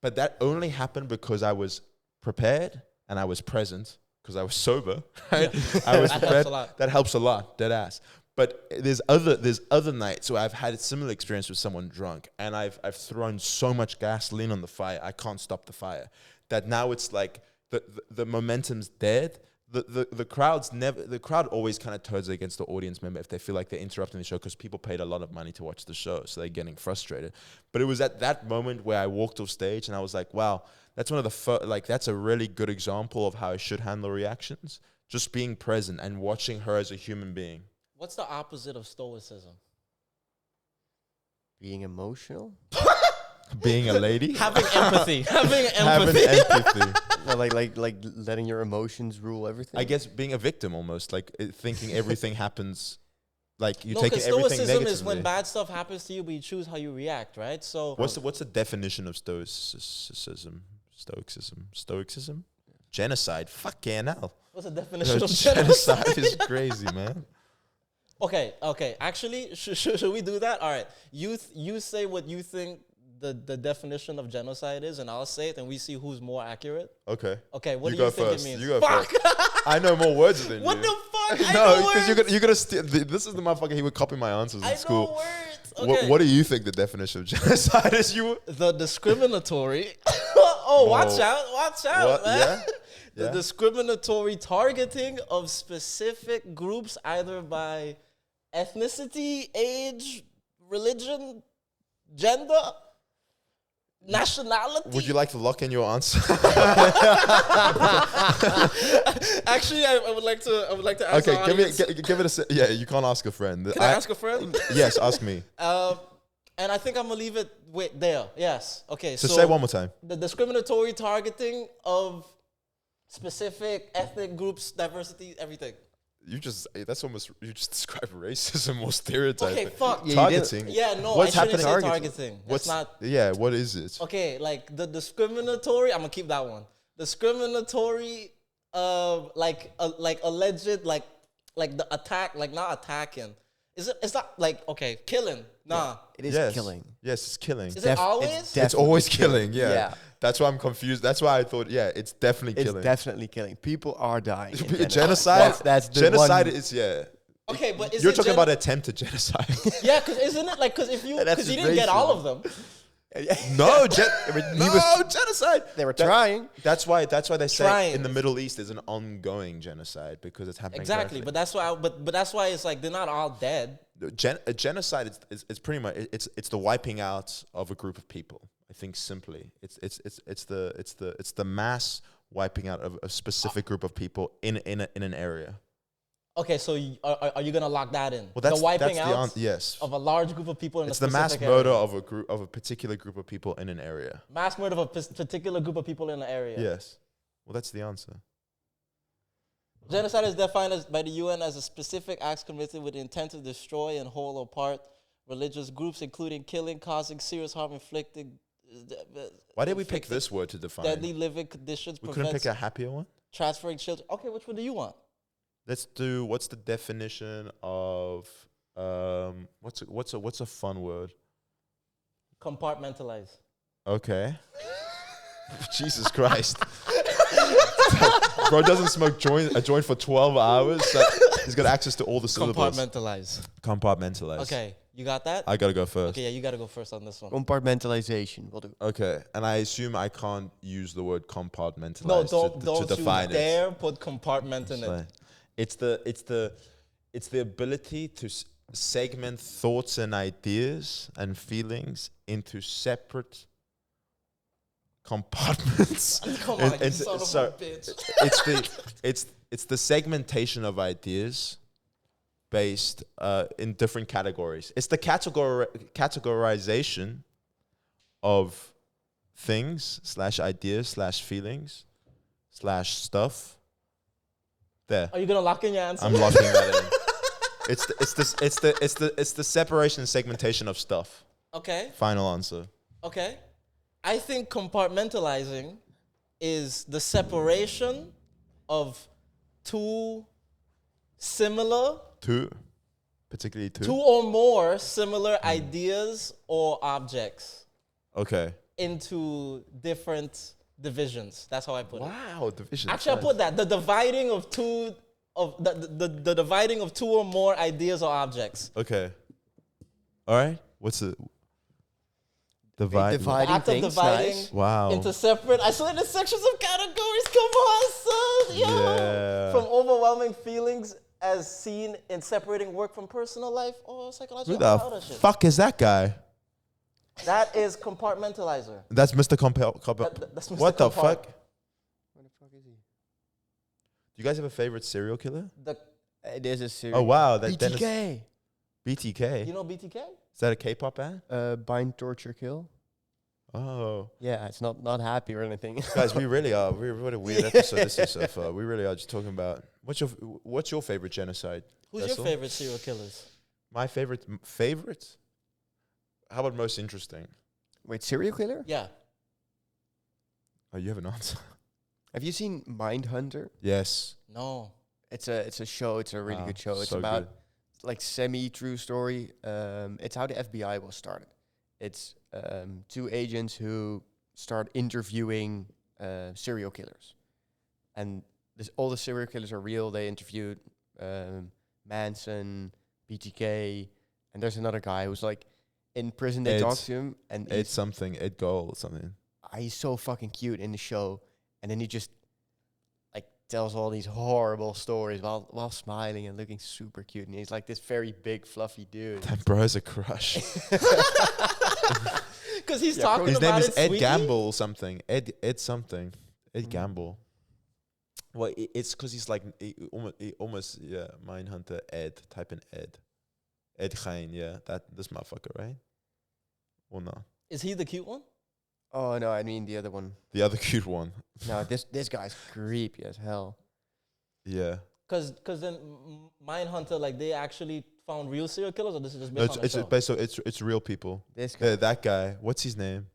But that only happened because I was prepared and I was present, because I was sober, right? Yeah. I was That prepared. helps a lot. That helps a lot, dead ass. But there's other nights where I've had a similar experience with someone drunk, and I've thrown so much gasoline on the fire, I can't stop the fire. That now it's like the momentum's dead. The crowd always kind of turns against the audience member if they feel like they're interrupting the show, because people paid a lot of money to watch the show, so they're getting frustrated. But it was at that moment where I walked off stage and I was like, wow, that's one of the that's a really good example of how I should handle reactions. Just being present and watching her as a human being. What's the opposite of stoicism? Being emotional? Being a lady? Having empathy. Having Having empathy. empathy. No, like letting your emotions rule everything? I guess being a victim almost, like thinking everything happens, like you No, taking because everything stoicism negatively. is when bad stuff happens to you, but you choose how you react, right? So What's the definition of stoicism? Stoicism? Genocide. Fucking hell. what's the definition of Genocide genocide? is crazy, man. Okay. Actually, should we do that? All right. You say what you think the definition of genocide is, and I'll say it, and we see who's more accurate. Okay. Okay, what You do you go think first. it means? You go Fuck! first. I know more words than What you. the fuck? I No, know because words. you're gonna steal. This is the motherfucker. He would copy my answers in I school. know words. Okay. What do you think the definition of genocide is? The discriminatory. Oh, watch out, What? man. Yeah? The Yeah? discriminatory targeting of specific groups, either by ethnicity, age, religion, gender, nationality. Would you like to lock in your answer? Actually, I would like to ask. Okay, the audience. give it a. Yeah, you can't ask a friend. Can I ask a friend? Yes, ask me. And I think I'm gonna leave it there. Yes. Okay. So say it one more time. The discriminatory targeting of specific ethnic groups, diversity, everything. You just described racism or stereotyping. Okay, fuck. Targeting. Yeah, no, What's I shouldn't happening? say targeting. That's not. Yeah, what is it? Okay, like the discriminatory. I'm gonna keep that one. Discriminatory, like alleged, like the attack, like not attacking. Is it? It's not like okay, killing. Nah, It is killing. Yes, it's killing. is it always? It's always killing. Yeah. Yeah. That's why I'm confused. That's why I thought, yeah, it's definitely It's killing. definitely killing. People are dying. in Genocide. That's the Genocide one. is yeah. Okay, but is You're it talking about attempted genocide. Yeah, because isn't it like because if you That's because you just didn't get all racism. of them. No, genocide. They were trying. That's why they say Trying. in the Middle East is an ongoing genocide because it's happening. Exactly, directly. but that's why. But that's why it's like they're not all dead. A genocide is pretty much it's the wiping out of a group of people. I think simply it's the mass wiping out of a specific group of people in an area. Okay, so are you gonna lock that in? Well, that's the wiping that's out yes. of a large group of people in It's a the specific mass murder area. of a particular group of people in an area. Mass murder of a particular group of people in an area. Yes. Well, that's the answer. Genocide is defined by the UN as a specific acts committed with the intent to destroy and whole or part religious groups, including killing, causing serious harm, inflicting. Why did we pick this word to define? Deadly living conditions. We couldn't pick a happier one? Transferring children. Okay, which one do you want? Let's do. What's the definition of what's a fun word? Compartmentalize. Okay. Jesus Christ. Bro doesn't smoke a joint for 12 hours. So he's got access to all the syllables. Compartmentalize. Okay, you got that? I gotta go first. Okay, yeah, you gotta go first on this one. Compartmentalization. We'll do. Okay, and I assume I can't use the word compartmentalize No, to define you dare it. put compartment in it. It's the ability to segment thoughts and ideas and feelings into separate compartments. Come on, you son of a bitch. It's the segmentation of ideas based in different categories. It's the categorization of things / ideas / feelings / stuff. There. Are you gonna lock in your answer? I'm locking that in. It's the separation and segmentation of stuff. Okay. Final answer. Okay. I think compartmentalizing is the separation of two or more similar ideas or objects Okay. into different divisions. That's how I put it. Wow, division. Actually, I put that the dividing of two or more ideas or objects. Okay. All right. What's the divide? Dividing Act of things. dividing Nice. Wow. into separate, isolated sections of categories. Come on, son. Yo. Yeah. From overwhelming feelings as seen in separating work from personal life or psychological. Who all the that shit. fuck is that guy? That is compartmentalizer. That's Mr. That's Mr. What the Compart. fuck? Where the fuck is he? Do you guys have a favorite serial killer? It is a series. Oh wow, that BTK. Dennis BTK. You know BTK? Is that a K-pop band? Bind, torture, kill. Oh, Yeah, it's not happy or anything. guys, we really are. What a weird episode this is so far. We really are just talking about what's your favorite genocide? Who's Vessel? your favorite serial killers? My favorite. How about most interesting? Wait, serial killer? Yeah. Oh, you have an answer. Have you seen Mindhunter? Yes. No. It's a show. It's a really good show. It's so about good. like semi-true story. It's how the FBI was started. It's two agents who start interviewing serial killers, and all the serial killers are real. They interviewed Manson, BTK, and there's another guy who's like in prison. They talk to him, and Ed Gold something. he's so fucking cute in the show, and then he just like tells all these horrible stories while smiling and looking super cute, and he's like this very big fluffy dude. That bro has a crush. Because he's talking His name about is it, Ed sweetie. Gamble something. Ed something. Ed Gamble. Well, it's because he's like almost yeah. Mindhunter Ed. Type in Ed. Ed Gein, yeah. This motherfucker, right? or not? Is he the cute one? Oh no, I mean the other one. The other cute one. No, this guy's creepy as hell. Yeah. Cause then Mindhunter, like they actually found real serial killers, or this is just No, based on a show? based on it's real people. This guy. That guy. What's his name?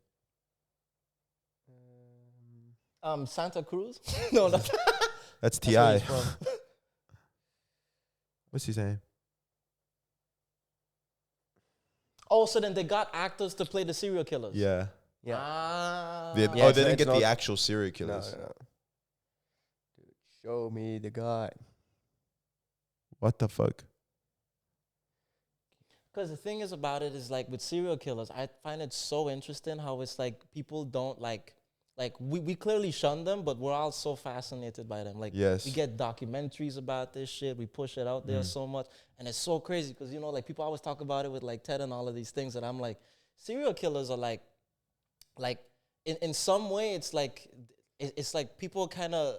Santa Cruz? No, that's That's that's where Ti. he's from. What's his name? Oh, so then they got actors to play the serial killers. Yeah. Yeah. Ah. They, Yeah, oh, it's they not- didn't it's get the not- actual serial No, killers. no. Dude, show me the guy. What the fuck? Because the thing is about it is like with serial killers, I find it so interesting how it's like people don't like we clearly shun them, but we're all so fascinated by them. Like Yes. we get documentaries about this shit, we push it out there so much, and it's so crazy because like people always talk about it with like Ted and all of these things, and I'm like, serial killers are like in some way it's like people kind of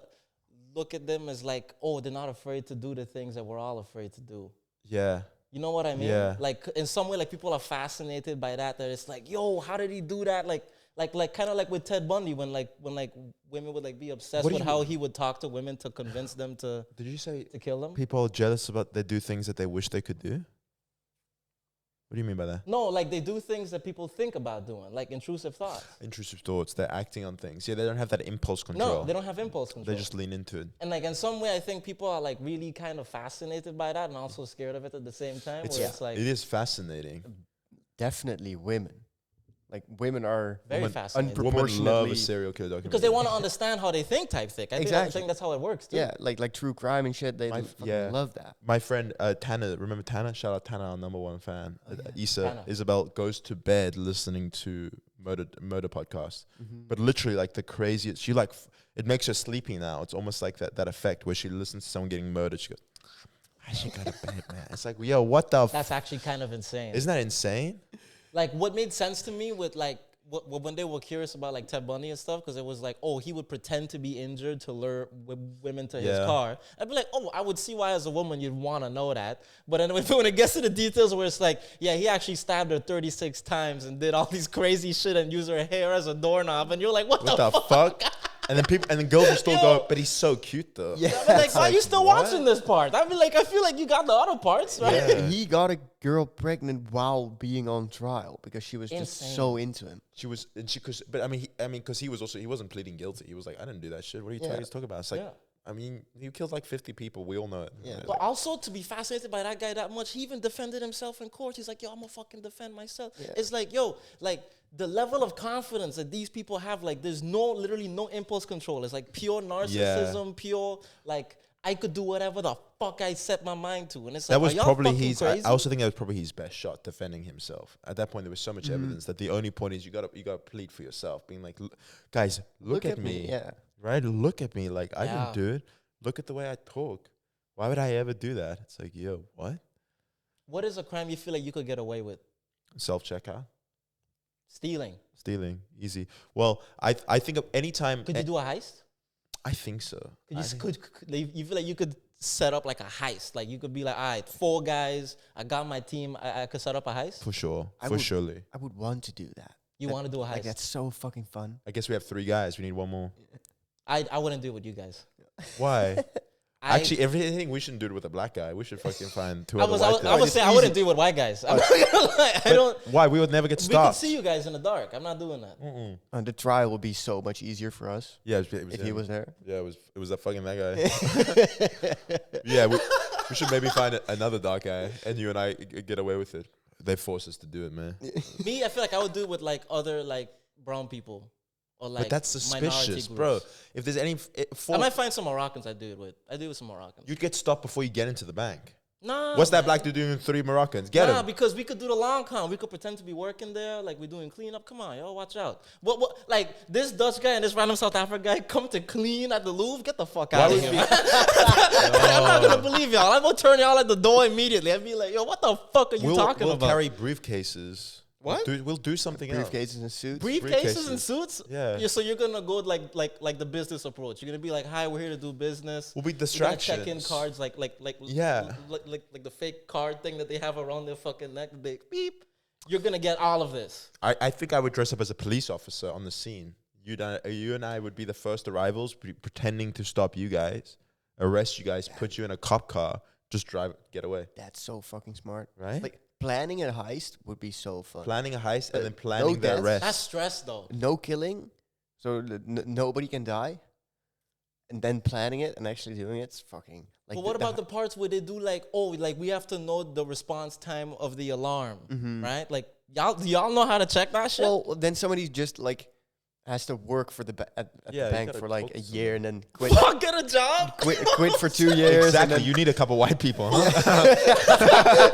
look at them as like, oh, they're not afraid to do the things that we're all afraid to do. Yeah. You know what I mean? Yeah. Like in some way, like people are fascinated by that. That it's like, yo, how did he do that? Like kind of like with Ted Bundy, when women would like be obsessed What do with you how mean? he would talk to women to convince them to Did you say kill them. people are jealous about they do things that they wish they could do? What do you mean by that? No, like they do things that people think about doing, like intrusive thoughts. Intrusive thoughts. They're acting on things. Yeah, they don't have that impulse control. No, they don't have impulse control. They just lean into it. And like in some way, I think people are like really kind of fascinated by that and also scared of it at the same time. It's Where it's like it is fascinating. Definitely women. Like women are very women- fascinating. Women love a Proportionately- serial killer documentary. Because they want to understand how they think type thing. I Exactly. think that's how it works too. Yeah, like true crime and shit. They fucking yeah. love that. My friend Tanner, remember Tanner? Shout out Tanner, our number one fan. Tanner. Isabel goes to bed listening to murder podcasts. But literally, like the craziest. She like it makes her sleepy now. It's almost like that effect where she listens to someone getting murdered. She goes, I should go to bed, man. It's like, yo, what the? That's actually kind of insane. Isn't that insane? Like what made sense to me with like when they were curious about like Ted Bundy and stuff, because it was like, oh, he would pretend to be injured to lure women to his Yeah. car. I'd be like, oh, I would see why as a woman you'd want to know that. But then when it gets to the details where it's like, yeah, he actually stabbed her 36 times and did all these crazy shit and used her hair as a doorknob, and you're like, what What the the fuck? fuck? And then girls will still Yo. go, but he's so cute though. Yeah. I'd be like, why are you like, still what? watching this part? I'd be like, I feel like you got the other parts, right? Yeah. He got a girl pregnant while being on trial because she was just Insane. so into him. She was, and she, cause, but I mean, because he wasn't pleading guilty. He was like, I didn't do that shit. What are you Yeah. talking about? It's like, Yeah. I mean, you killed like 50 people. We all know it. Yeah. But also to be fascinated by that guy that much, he even defended himself in court. He's like, yo, I'm gonna fucking defend myself. Yeah. It's like, yo, like the level of confidence that these people have, like there's literally no impulse control. It's like pure narcissism, pure like I could do whatever the fuck I set my mind to. And it's like, That was are y'all probably fucking his. crazy? I also think that was probably his best shot, defending himself. At that point, there was so much evidence that the only point is you gotta plead for yourself, being like, guys, look at me, Yeah. right? Look at me, like I Yeah. didn't do it. Look at the way I talk. Why would I ever do that? It's like, yo, what? What is a crime you feel like you could get away with? Self-checkout, Stealing. stealing, easy. Well, I think of any time. Could you do a heist? I think so. Could I you, think- you feel like you could set up like a heist? Like you could be like, all right, 4 guys, I got my team, I could set up a heist? for sure, I for would- surely. I would want to do that. You want to do a heist? Like that's so fucking fun. I guess we have 3 guys. We need one more. I wouldn't do it with you guys. Why? I- Actually, everything we shouldn't do it with a black guy. We should fucking find 2 I other was, white I was, I guys. was saying I wouldn't do it with white guys. I'm not gonna lie. I But don't. why? We would never get We can stopped. see you guys in the dark. I'm not doing that. And the trial would be so much easier for us Yeah, it was if he him. was there. Yeah, it was that fucking that guy. Yeah, we should maybe find another dark guy, and you and I get away with it. They force us to do it, man. Me, I feel like I would do it with like other like brown people or like But that's minority suspicious, groups. bro. If there's any, I might find some Moroccans I do it with. I do it with some Moroccans. you'd get stopped before you get into the bank. Nah. What's that man. black dude doing with 3 Moroccans? Get Nah, him. because we could do the long con. We could pretend to be working there, like we're doing cleanup. Come on, yo, watch out. What, like this Dutch guy and this random South African guy come to clean at the Louvre? Get the fuck out of would here, we- man. I'm not gonna believe y'all. I'm gonna turn y'all at the door immediately. I'd be like, yo, what the fuck are you talking we'll about? carry briefcases. What? We'll do something else. Briefcases and suits. Briefcases and briefcases. suits? Yeah. So you're gonna go like the business approach. You're gonna be like, hi, we're here to do business. We'll be You're gonna check in distractions. cards like Yeah. like the fake card thing that they have around their fucking neck. They beep. you're gonna get all of this. I think I would dress up as a police officer on the scene. You and I would be the first arrivals, pretending to stop you guys, arrest you guys, put you in a cop car, just drive, get away. That's so fucking smart. Right? Like, planning a heist would be so fun. Planning a heist and then planning the deaths. arrest. That's stress though. No killing, so nobody can die. And then planning it and actually doing it's fucking... Like But what about the parts where they do like, oh, like we have to know the response time of the alarm, right? Like y'all know how to check that shit? Well, then somebody just like has to work for the at Yeah, the you bank gotta for like talk a to year and then quit. Fuck, get a job? quit for 2 years. Exactly. And then You need a couple white people, huh?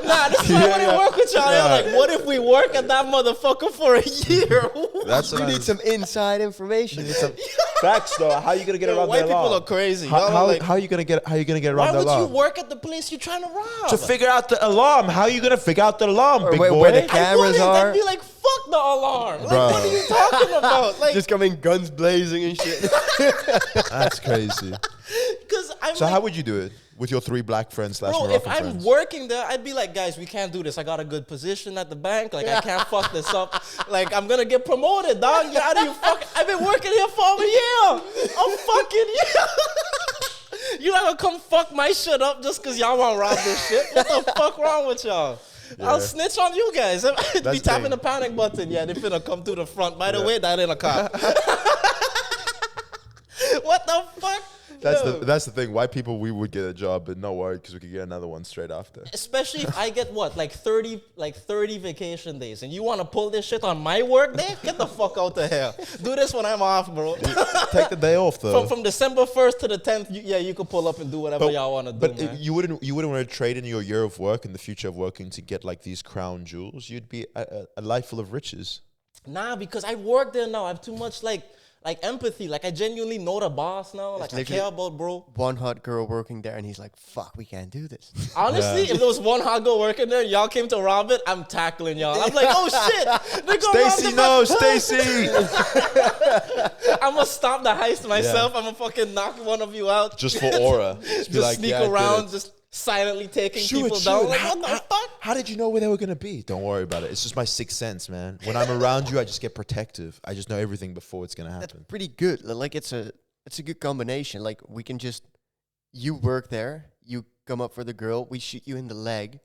Nah, this is not what it work with y'all. Yeah. Like, what if we work at that motherfucker for a year? That's you need some inside information. facts, though. How are you gonna get around white the people alarm? are crazy. How are you gonna get around Why the would alarm? you work at the place you're trying to rob? To figure out the alarm. How are you gonna figure out the alarm, Or big where boy? the cameras I are. wouldn't. I'd be like, fuck the alarm. Like, Bruh. what are you talking about? Like, Just coming guns blazing and shit. That's crazy. because I'm So like, how would you do it with your 3 black friends slash bro, Moroccan if I'm friends? working there, I'd be like, guys, we can't do this. I got a good position at the bank. Like, I can't fuck this up. Like, I'm gonna get promoted, dog. How do you fuck? I've been working here for over a year. I'm fucking yeah. You're not gonna come fuck my shit up just because y'all want to rob this shit. What the fuck wrong with y'all? Yeah. I'll snitch on you guys. I'd be That's tapping thing. the panic button. Yeah, they finna come through the front. By the Yeah. way, that ain't a cop. What the fuck? Yo. That's the thing. White people, we would get a job, but no worry, because we could get another one straight after. Especially if I get what, like 30 vacation days, and you want to pull this shit on my work day? Get the fuck out of here. Do this when I'm off, bro. Take the day off, though. From December 1st to the 10th, you could pull up and do whatever y'all want to do, But man. you wouldn't want to trade in your year of work and the future of working to get like these crown jewels. You'd be a life full of riches. Nah, because I work there now. I have too much like empathy. Like I genuinely know the boss now. Like I literally- care about bro. One hot girl working there, and he's like, "Fuck, we can't do this." Honestly, if there was one hot girl working there, y'all came to rob it, I'm tackling y'all. I'm like, oh shit, they gonna rob Stacy, the no, bank. Stacy. I'm gonna stop the heist myself. I'm gonna fucking knock one of you out. Just for aura. Just, be Just like, sneak yeah, I did around, it. just silently taking Sjoerd, people down. Sjoerd, Like, what the fuck? How did you know where they were gonna be? Don't worry about it. It's just my sixth sense, man. When I'm around you, I just get protective. I just know everything before it's gonna That's happen. pretty good. Like it's a good combination. Like we can just you work there, you come up for the girl, we shoot you in the leg,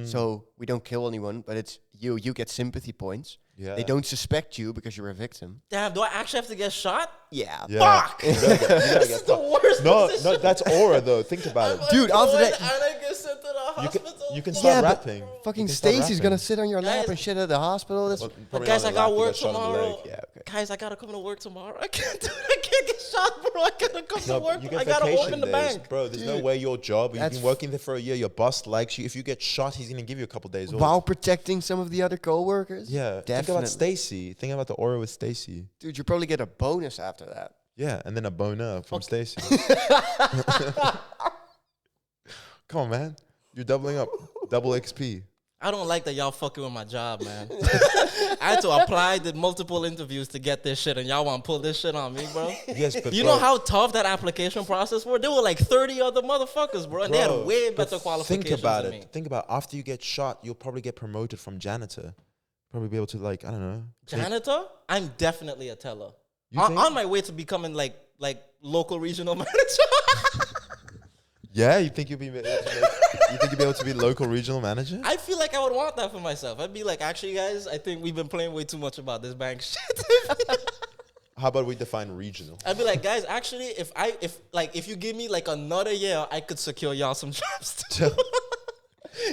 so we don't kill anyone, but it's you get sympathy points. Yeah. They don't suspect you because you're a victim. Damn, do I actually have to get shot? Yeah. Yeah. Fuck! You gotta get This is the worst No, position. no, that's aura though. Think about it. Dude, after that- And I get sent to the You can, hospital. you can Fuck. start Yeah, but rapping. Fucking You can start Stacy's gonna rapping. sit on your lap Guys- and shit at the hospital. That's Well, But probably guys, not I on got the lap, you work shot in the tomorrow. leg. yeah, okay. Guys, I gotta come to work tomorrow. I can't get shot, bro. I gotta come to No, work. you get I gotta vacation open the days, bank. bro. There's no Dude, way your job. You've that's been working there for a year. Your boss likes you. If you get shot, he's gonna give you a couple days off. while protecting some of the other coworkers. Yeah. Think Definitely. about Stacy. Think about the aura with Stacy. Dude, you probably get a bonus after that. Yeah, and then a boner from Stacy. Come on, man. You're doubling up. Double XP. I don't like that y'all fucking with my job, man. I had to apply, did multiple interviews to get this shit, and y'all want to pull this shit on me, bro. Yes, but You bro, know how tough that application process was? There were like 30 other motherfuckers, bro, and they had bro, way but better qualifications Think about than it. me. Think about after you get shot, you'll probably get promoted from janitor. Probably be able to like, I don't know. Janitor? I'm definitely a teller. You On, think? on my way to becoming like local regional manager. Yeah, you think you'll be able to you think you'll be able to be local regional manager? I feel like I would want that for myself. I'd be like, actually, guys, I think we've been playing way too much about this bank shit. How about we define regional? I'd be like, guys, actually, if you give me like another year, I could secure y'all some jobs too.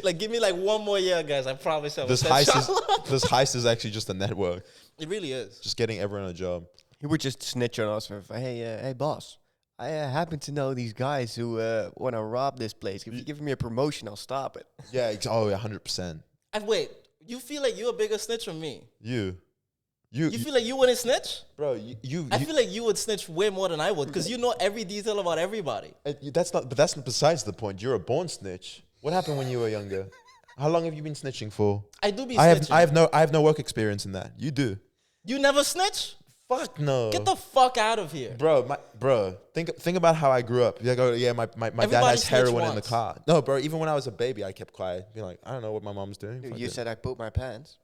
Like, give me like one more year, guys. I promise I will This set heist y'all up. is this heist is actually just a network. It really is. Just getting everyone a job. He would just snitch on us with, hey, boss. I happen to know these guys who want to rob this place. If you give me a promotion, I'll stop it. Yeah, 100%. Wait, you feel like you're a bigger snitch than me? You You feel like you wouldn't snitch? bro, I feel like you would snitch way more than I would because you know every detail about everybody. that's not besides the point. You're a born snitch. What happened when you were younger? How long have you been snitching for? I do be I snitching. have no work experience in that. You do. You never snitch? Fuck no. Get the fuck out of here. Bro, think about how I grew up. You go, yeah, my dad Everybody has snitch heroin in the once. car. No, bro, even when I was a baby, I kept quiet. Being like, I don't know what my mom's doing. Dude, Fuck you it. said I pooped my pants.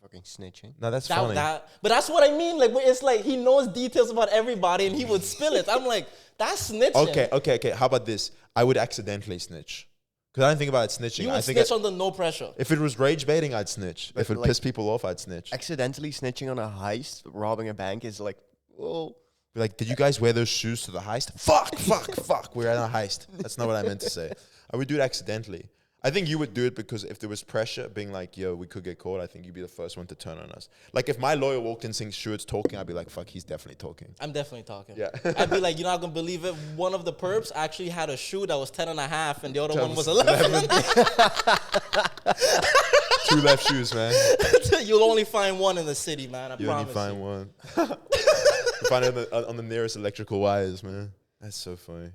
Fucking snitching. No, that's funny. But that's what I mean. Like, it's like he knows details about everybody and he would spill it. I'm like, that's snitching. Okay. How about this? I would accidentally snitch. Because I don't think about it snitching. You would snitch under no pressure. If it was rage baiting, I'd snitch. But if it like, pissed people off, I'd snitch. Accidentally snitching on a heist, robbing a bank is like, whoa. Be like, did you guys wear those shoes to the heist? Fuck. We're at a heist. That's not what I meant to say. I would do it accidentally. I think you would do it because if there was pressure, being like, yo, we could get caught, I think you'd be the first one to turn on us. Like, if my lawyer walked in saying Sjoerd's talking, I'd be like, fuck, he's definitely talking. I'm definitely talking. Yeah. I'd be like, you're not going to believe it. One of the perps actually had a shoe that was 10 and a half and the other one was 11. 2 left shoes, man. You'll only find one in the city, man. I You promise. only find one. You find it on the nearest electrical wires, man. That's so funny.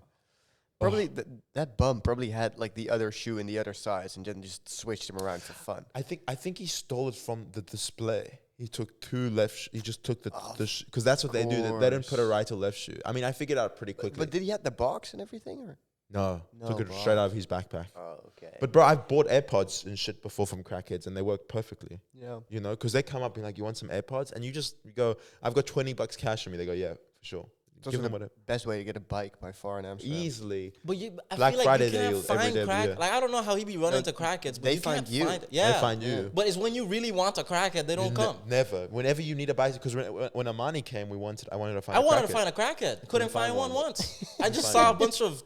Probably that bum probably had like the other shoe in the other size and then just switched them around for fun. I think he stole it from the display. He took 2 left. He just took the because that's what they do. They don't put a right or left shoe. I mean, I figured out pretty quickly. But did he have the box and everything? Or? No, took it box. straight out of his backpack. Oh, okay. But bro, I've bought AirPods and shit before from crackheads, and they work perfectly. Yeah. You know, because they come up and like, you want some AirPods, and you go, I've got $20 cash on me. They go, yeah, for sure. It's also the best way to get a bike by far in Amsterdam. Easily. But I Black feel like Friday you can't deal find every day of the crack. year. Like, I don't know how he be running to crackheads, but they you find can't you. find it. Yeah. They find you. But it's when you really want a crackhead, they don't come. Never. Whenever you need a bicycle, because when Amani came, I wanted to find. I wanted to find a crackhead. Couldn't find one once. I just saw a bunch of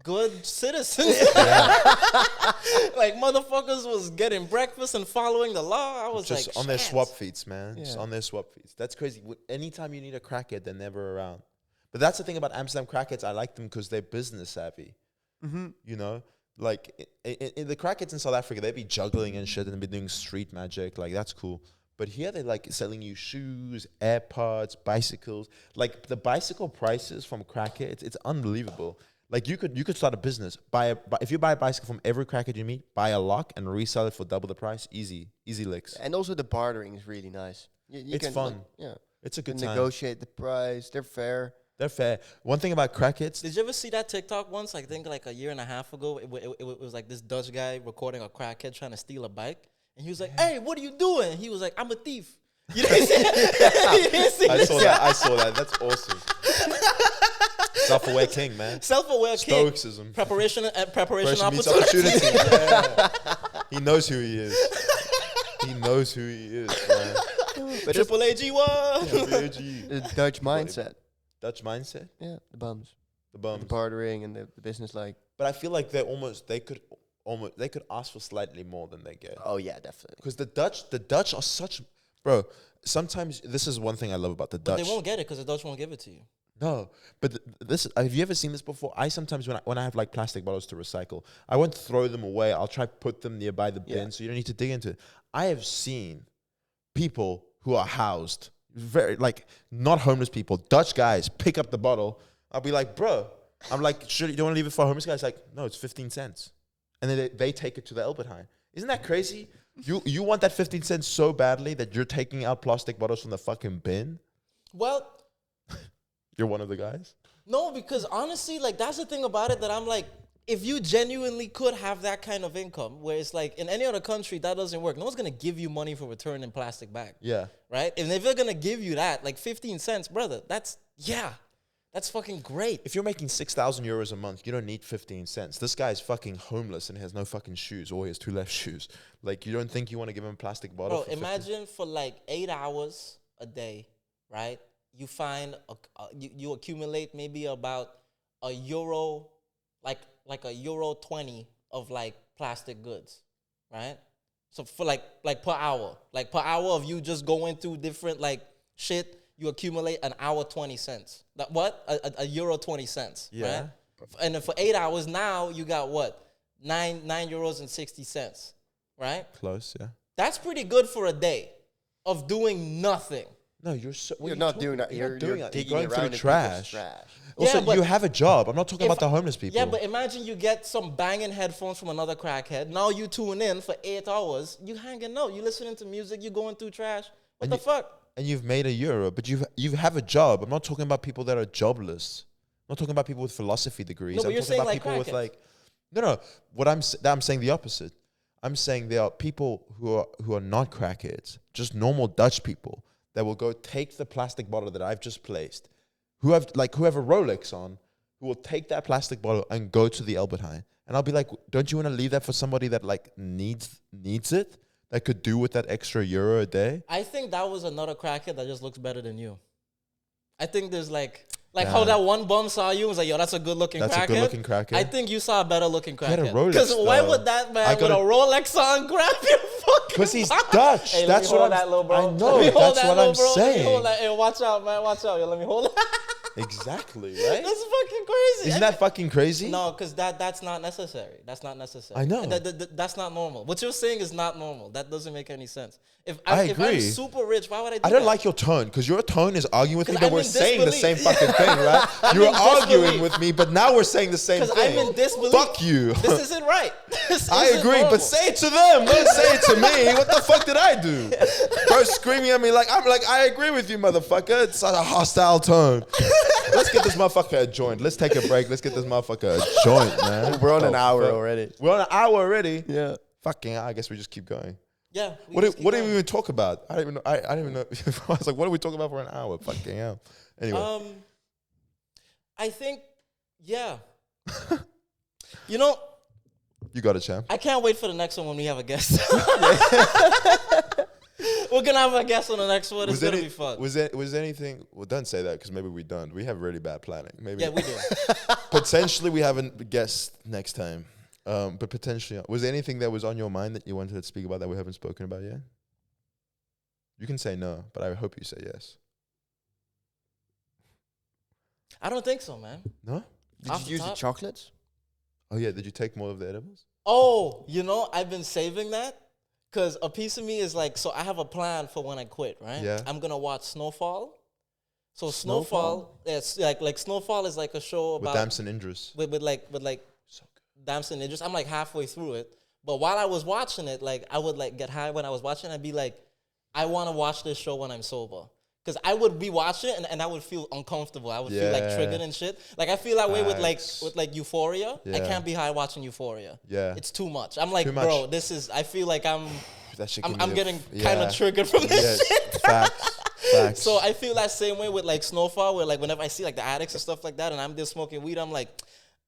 good citizens. Like, motherfuckers was getting breakfast and following the law. I was just like, on their shit. swap feeds, man. Yeah. Just on their swap feeds. That's crazy. Anytime you need a crackhead, they're never around. But that's the thing about Amsterdam Crackheads. I like them because they're business savvy. Mm-hmm. You know, like in the crackheads in South Africa, they be juggling and shit and be doing street magic. Like, that's cool. But here they like selling you shoes, AirPods, bicycles. Like, the bicycle prices from crackheads, it's unbelievable. Like, you could start a business. If you buy a bicycle from every crackhead you meet, buy a lock and resell it for double the price. Easy licks. And also the bartering is really nice. You It's can, fun. like, yeah. It's a good And time. negotiate the price. They're fair. They're fair. One thing about crackheads. Did you ever see that TikTok once? I think like a year and a half ago. It was like this Dutch guy recording a crackhead trying to steal a bike. And he was like, hey, what are you doing? And he was like, I'm a thief. You didn't see that? I saw that. That's awesome. Self-aware king, man. Self-aware kid. Stoicism. Preparation Meets opportunity. Yeah. He knows who he is. He knows who he is, man. But Triple AG1. the Dutch mindset. Dutch mindset. Yeah, the bums. The bums. The bartering and the business like. But I feel like they could ask for slightly more than they get. Oh yeah, definitely. Because the Dutch are such, bro. Sometimes this is one thing I love about the But Dutch. they won't get it because the Dutch won't give it to you. No, but this, have you ever seen this before? I sometimes, when I have like plastic bottles to recycle, I won't throw them away. I'll try to put them nearby the bin so you don't need to dig into it. I have seen people who are housed, very, like, not homeless people, Dutch guys, pick up the bottle. I'll be like, bro, I'm like, sure, you don't want to leave it for a homeless guy? It's like, no, it's 15 cents. And then they take it to the Albert Heijn. Isn't that crazy? You want that 15 cents so badly that you're taking out plastic bottles from the fucking bin? Well, You're one of the guys? no, because honestly, like, that's the thing about it that I'm like, if you genuinely could have that kind of income, where it's like in any other country, that doesn't work. No one's going to give you money for returning plastic bag. Yeah. Right? And if they're going to give you that, like 15 cents, brother, that's fucking great. If you're making 6,000 euros a month, you don't need 15 cents. This guy's fucking homeless and has no fucking shoes, or he has 2 left shoes. Like, you don't think you want to give him a plastic bottle? Bro, imagine for like 8 hours a day, right? You find, you accumulate maybe about €1, like €1.20 of like plastic goods, right? So for like per hour of you just going through different like shit, you accumulate an hour 20 cents. That what? A euro 20 cents, Yeah. right? And then for 8 hours now, you got what? €9.60, right? Close, yeah. That's pretty good for a day of doing nothing. No, you're not doing that. You're You're doing that. digging You're going around through in trash. people's trash. Also, Yeah, but you have a job. I'm not talking if- about the homeless people. Yeah, but imagine you get some banging headphones from another crackhead. Now you tune in for 8 hours. You hanging out. You listening to music. You going through trash. What the fuck? And you've made €1, but you have a job. I'm not talking about people that are jobless. I'm not talking about people with philosophy degrees. No, but I'm you're talking saying about like people with crackheads. like, no. I'm saying the opposite. I'm saying there are people who are not crackheads, just normal Dutch people that will go take the plastic bottle that I've just placed, who have a Rolex on, who will take that plastic bottle and go to the Albert Heijn. And I'll be like, don't you want to leave that for somebody that like needs it? That could do with that extra euro a day? I think that was another crackhead that just looks better than you. I think there's like how that one bum saw you and was like, yo, that's a good looking crackhead. That's a good looking crackhead. I think you saw a better looking crackhead. He had a Rolex. Because why would that man with a Rolex on grab your fucking Because he's Dutch. Hey, that's what that, little bro. I know. That's what I'm saying. Hey, watch out, man. Watch out. Yo, let me hold it. Exactly, right? That's fucking crazy. Isn't that fucking crazy? No, because that's not necessary. That's not necessary. I know. That's not normal. What you're saying is not normal. That doesn't make any sense. If agree. I'm super rich, why would I do that? I don't like your tone, because your tone is arguing with me, but I'm we're in saying the disbelief. same fucking thing, right? You're arguing with me, but now we're saying the same thing. Because I'm in disbelief. Fuck you. This isn't right. I agree, but say it to them. Don't say it to me. What the fuck did I do? Bro screaming at me I agree with you, motherfucker. It's a hostile tone. Let's get this motherfucker a joint. Let's take a break. Let's get this motherfucker a joint, man. We're on an hour already. We're on an hour already? Yeah. Fucking, I guess we just keep going. Yeah. What did we even talk about? I don't even know. I don't even know. I was like, what are we talking about for an hour? Fucking hell. Anyway. I think, yeah. You know, You got it, champ. I can't wait for the next one when we have a guest. We're going to have a guest on the next one. It's going to be fun. Was there anything? Well, don't say that, because maybe we don't. We have really bad planning. Maybe. Yeah, we do. Potentially we have a guest next time. But potentially, was there anything that was on your mind that you wanted to speak about that we haven't spoken about yet? You can say no, but I hope you say yes. I don't think so, man. No? Did Off you the use the top? chocolates? Oh yeah, did you take more of the edibles? Oh, you know, I've been saving that because a piece of me is like, so I have a plan for when I quit, right? Yeah. I'm going to watch Snowfall. So Snowfall, it's like Snowfall is like a show about... With Damson Idris. With So good. Damson Idris. I'm like halfway through it. But while I was watching it, like I would like get high when I was watching it. I'd be like, I want to watch this show when I'm sober. Because I would be watching it and I would feel uncomfortable. I would feel like triggered and shit. Like I feel that way with like Euphoria. I can't be high watching Euphoria. Yeah. It's too much. I'm like, bro, I feel like I'm getting kind of triggered from this shit. Facts. So I feel that same way with like Snowfall, where like whenever I see like the addicts and stuff like that and I'm just smoking weed, I'm like,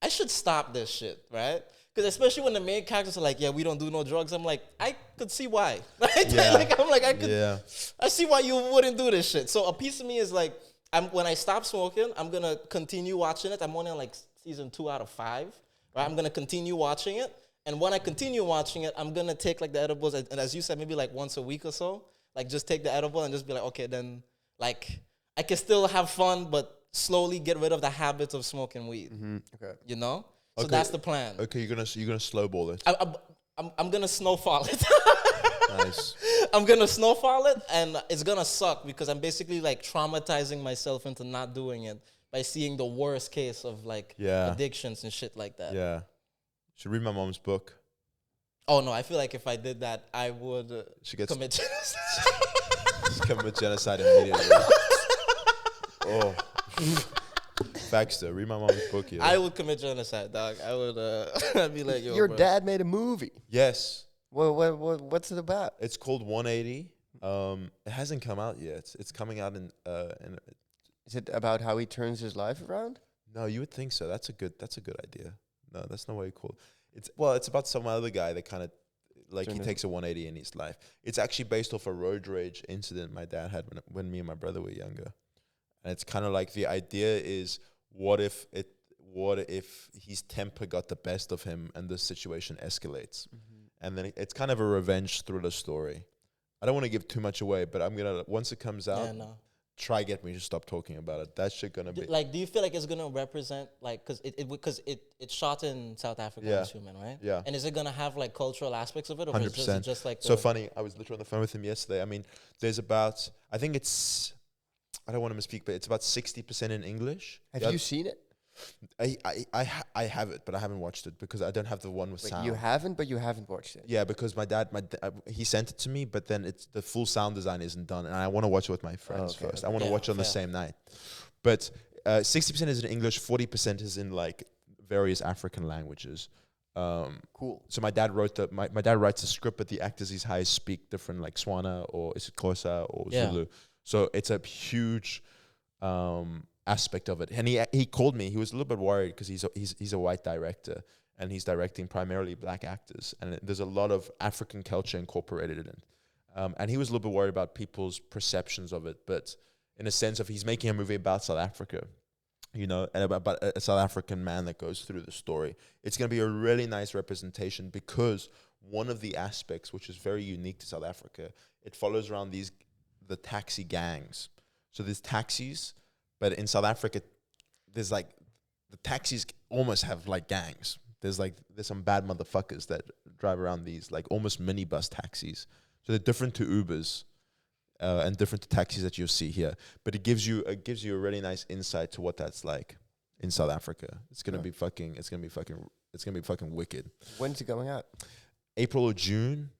I should stop this shit, right? Because especially when the main characters are like, yeah, we don't do no drugs. I'm like, I could see why. Right? Yeah. I see why you wouldn't do this shit. So a piece of me is like, when I stop smoking, I'm going to continue watching it. I'm only on like season 2 out of 5. Right? I'm going to continue watching it. And when I continue watching it, I'm going to take like the edibles. And as you said, maybe like once a week or so, like just take the edible and just be like, okay, then like I can still have fun, but slowly get rid of the habits of smoking weed. Mm-hmm. Okay. You know? So Okay. that's the plan. Okay, you're gonna slowball it. I'm gonna snowfall it. Nice. I'm gonna snowfall it, and it's gonna suck because I'm basically like traumatizing myself into not doing it by seeing the worst case of like addictions and shit like that. Yeah. Should read my mom's book. Oh no, I feel like if I did that, I would commit genocide. Just commit genocide immediately. Oh. Facts though. Read my mom's book. Yeah. I would commit genocide, dog. I would. I'd be like, yo, Your bro. dad made a movie. Yes. What's it about? It's called 180. It hasn't come out yet. It's coming out in. Is it about how he turns his life around? No, you would think so. That's a good idea. No, that's not what you call it. It's about some other guy that kind of like he takes a 180 in his life. It's actually based off a road rage incident my dad had when me and my brother were younger. And it's kind of like the idea is what if his temper got the best of him and the situation escalates. Mm-hmm. And then it's kind of a revenge thriller story. I don't want to give too much away, but I'm going to, once it comes out, try get me to stop talking about it. That shit gonna be like. Do you feel like it's gonna represent like because it's shot in South Africa, I'm assuming, right? Yeah. And is it gonna have like cultural aspects of it, or 100%. is it just like so funny? I was literally on the phone with him yesterday. I mean, there's about I think it's I don't want to misspeak, but it's about 60% in English. Have you seen it? I have it, but I haven't watched it because I don't have the one with sound. You haven't, but you haven't watched it. Yeah, because my dad, he sent it to me, but then it's the full sound design isn't done, and I want to watch it with my friends first. I want to watch it on the same night. But 60% is in English, 40% is in like various African languages. Cool. So my dad wrote my dad writes a script, but the actors he's hired speak different, like Swana or is it Xhosa or Zulu. So it's a huge aspect of it. And he called me. He was a little bit worried because he's a white director and he's directing primarily black actors, and there's a lot of African culture incorporated in it. And he was a little bit worried about people's perceptions of it, but in a sense of he's making a movie about South Africa, you know, and about a South African man that goes through the story. It's going to be a really nice representation because one of the aspects, which is very unique to South Africa, it follows around the taxi gangs. So there's taxis, but in South Africa, there's like, the taxis almost have like gangs. There's some bad motherfuckers that drive around these like almost minibus taxis. So they're different to Ubers and different to taxis that you'll see here. But it gives you a really nice insight to what that's like in South Africa. It's gonna be fucking wicked. When's it coming out? April or June.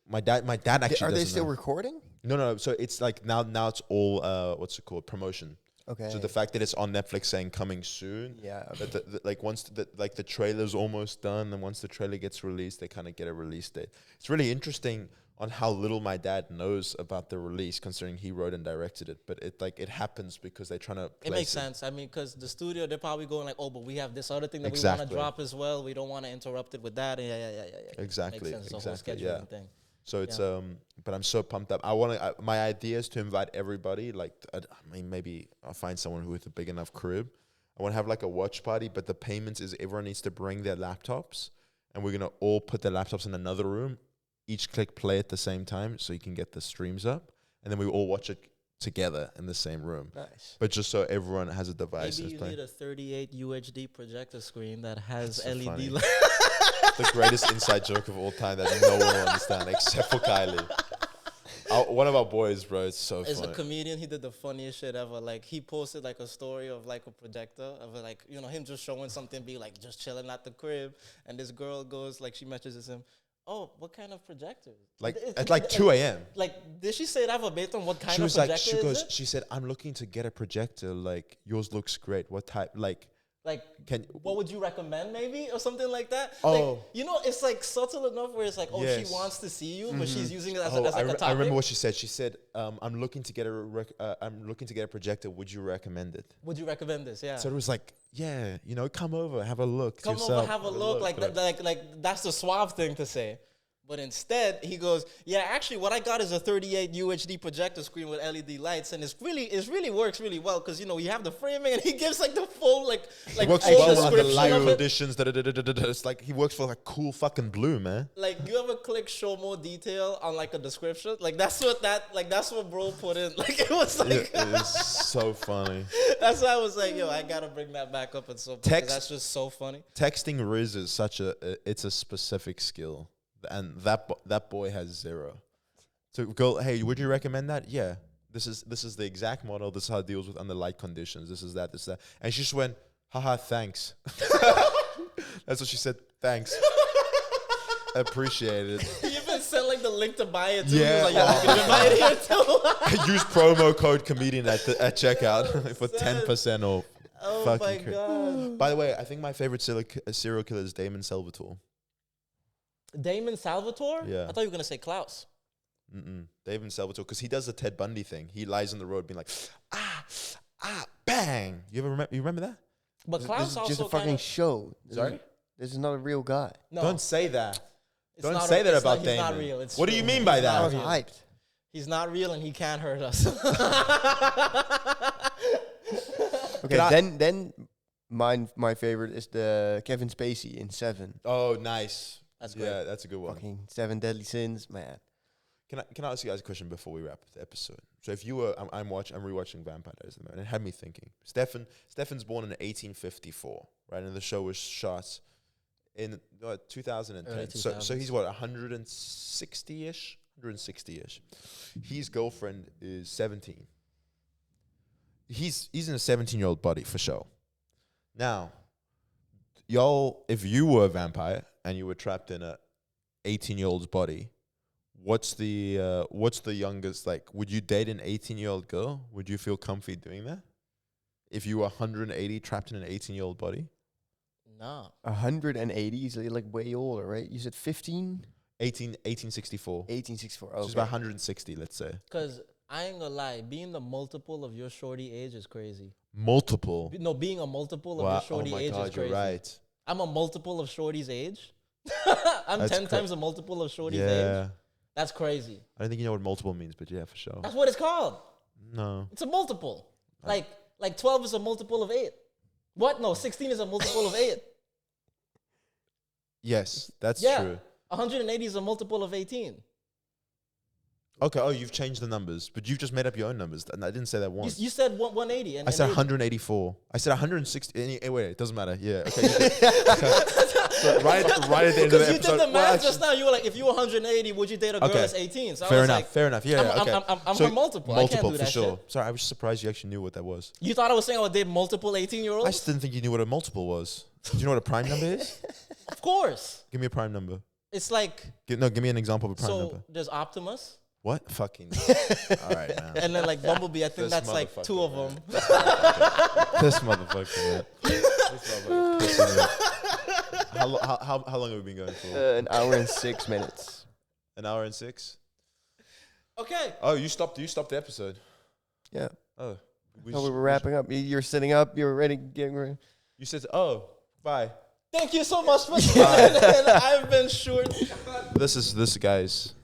My dad actually. Are they doesn't still know. recording? No. So it's like now it's all what's it called, promotion. Okay. So the fact that it's on Netflix saying coming soon. Yeah. That like once the trailer's almost done, and once the trailer gets released, they kind of get a release date. It's really interesting on how little my dad knows about the release, considering he wrote and directed it. But it happens because they're trying to. It makes sense. I mean, because the studio, they're probably going like, oh, but we have this other thing that Exactly. we want to drop as well. We don't want to interrupt it with that. Yeah. Exactly. Makes sense. The Exactly. whole scheduling thing. So it's but I'm so pumped up. My idea is to invite everybody. Like I mean, maybe I'll find someone with a big enough crib. I want to have like a watch party, but the payments is everyone needs to bring their laptops, and we're gonna all put their laptops in another room. Each click play at the same time, so you can get the streams up, and then we all watch it together in the same room. Nice. But just so everyone has a device. Maybe you need a 38 UHD projector screen that has That's so LED funny. lights. The greatest inside joke of all time that no one will understand except for Kylie. One of our boys, bro, it's so As funny. a comedian, he did the funniest shit ever. Like, he posted, like, a story of, like, a projector of, like, you know, him just showing something, be like, just chilling at the crib. And this girl goes, like, she messages him, oh, what kind of projector? Like, at like 2 a.m. Like, did she say that verbatim? What kind She of was like, projector she said, I'm looking to get a projector. Like, yours looks great. What type? Like, what would you recommend, maybe, or something like that? Oh. Like, you know, it's like subtle enough where it's like, oh, Yes. she wants to see you, but she's using it as, oh, as like a topic. I remember what she said. She said, I'm looking to get a projector. Would you recommend it? Would you recommend this? Yeah. So it was like, yeah, you know, come over, have a look. Come yourself, over, have a look. Like that's the suave thing to say. But instead, he goes, yeah, actually, what I got is a 38 UHD projector screen with LED lights, and it really works really well because, you know, you have the framing, and he gives like the full like He works full well on the description live of it. auditions. It's like he works for like cool fucking Blue, man. Like, you ever click show more detail on like a description? Like that's what bro put in. Like it was like It is so funny. that's why I was like, yo, I gotta bring that back up at some point. 'Cause that's just so funny. Texting Rizz is such it's a specific skill, and that boy has zero. So go, hey, would you recommend that? Yeah, this is the exact model. This is how it deals with under light conditions. This is that. And she just went, haha, thanks. That's what she said. Thanks. Appreciate it. He even sent like the link to buy it too. Yeah. He was like, yo, you can buy it here too. Use promo code comedian at checkout for 100%. 10% off. Oh Fucking my crazy. god. By the way, I think my favorite serial killer is Damon Salvatore. Damon Salvatore? Yeah. I thought you were gonna say Klaus. Damon Salvatore, because he does the Ted Bundy thing. He lies on the road being like, bang. You remember that? But This Klaus is also just a kind fucking of show. Sorry? This is not a real guy. no. Don't say that. It's Don't not say that it's about not, Damon. He's not real. It's What do true. you mean by He's that? I not was real. hyped. He's not real, and he can't hurt us. Okay, Can I- then my favorite is the Kevin Spacey in Seven. Oh, nice. That's great. Yeah, that's a good one. Fucking Seven Deadly Sins, man. Can I ask you guys a question before we wrap up the episode? So if you were, I'm rewatching Vampire Diaries at the moment, and it had me thinking. Stefan's born in 1854, right? And the show was shot in 2010. Early So he's what, 160-ish? 160-ish. His girlfriend is 17. He's in a 17-year-old body for sure. Now, y'all, if you were a vampire and you were trapped in a 18-year-old's body, what's the youngest, like, would you date an 18-year-old girl? Would you feel comfy doing that? If you were 180 trapped in an 18-year-old body? No. 180 is like way older, right? You said 15? 1864. 1864. Which is about 160, let's say. Because I ain't gonna lie, being the multiple of your shorty age is crazy. Multiple. No, being a multiple of your shorty age is crazy. You're right. I'm a multiple of shorty's age. I'm That's 10 times a multiple of shorty's age. Yeah. That's crazy. I don't think you know what multiple means, but yeah, for sure. That's what it's called. No. It's a multiple. Like 12 is a multiple of 8. What? No, 16 is a multiple of 8. Yes, that's Yeah. true. 180 is a multiple of 18. Okay, oh, you've changed the numbers, but you've just made up your own numbers. And I didn't say that once. You said 180. I said 184. I said 160. Wait, it doesn't matter. Yeah. Okay. So right at the end of the Because you episode. did the math just now. You were like, if you were 180, would you date a girl that's 18? So fair I was enough. like, fair enough. Yeah. Okay. I'm So her multiple. I multiple can't do for that sure. shit. Sorry, I was surprised you actually knew what that was. You thought I was saying I would date multiple I 18-year-olds? just didn't think you knew what a multiple was. Do you know what a prime number is? Of course. Give me a prime number. It's like, Give me an example of a prime number. there's Optimus. What? Fucking. All right, man. And then like Bumblebee, I think This that's like 2 of them. This motherfucker, man. This motherfucker pissing me off. How long have we been going for? An hour and 6 minutes. An hour and 6? Okay. Oh, you stopped the episode. Yeah. Oh. We were wrapping up. You're sitting up. You're ready. Getting ready. You said, oh, bye. Thank you so much for tuning in. I've been Sjoerd. This guys.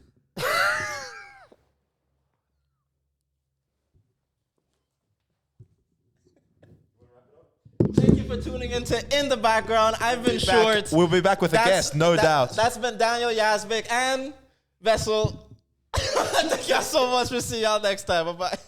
Thank you for tuning in to In the Background. I've been Sjoerd. We'll be back with a guest, no doubt. That's been Daniel Yazbek and Vessel. Thank y'all so much. We'll see y'all next time. Bye-bye.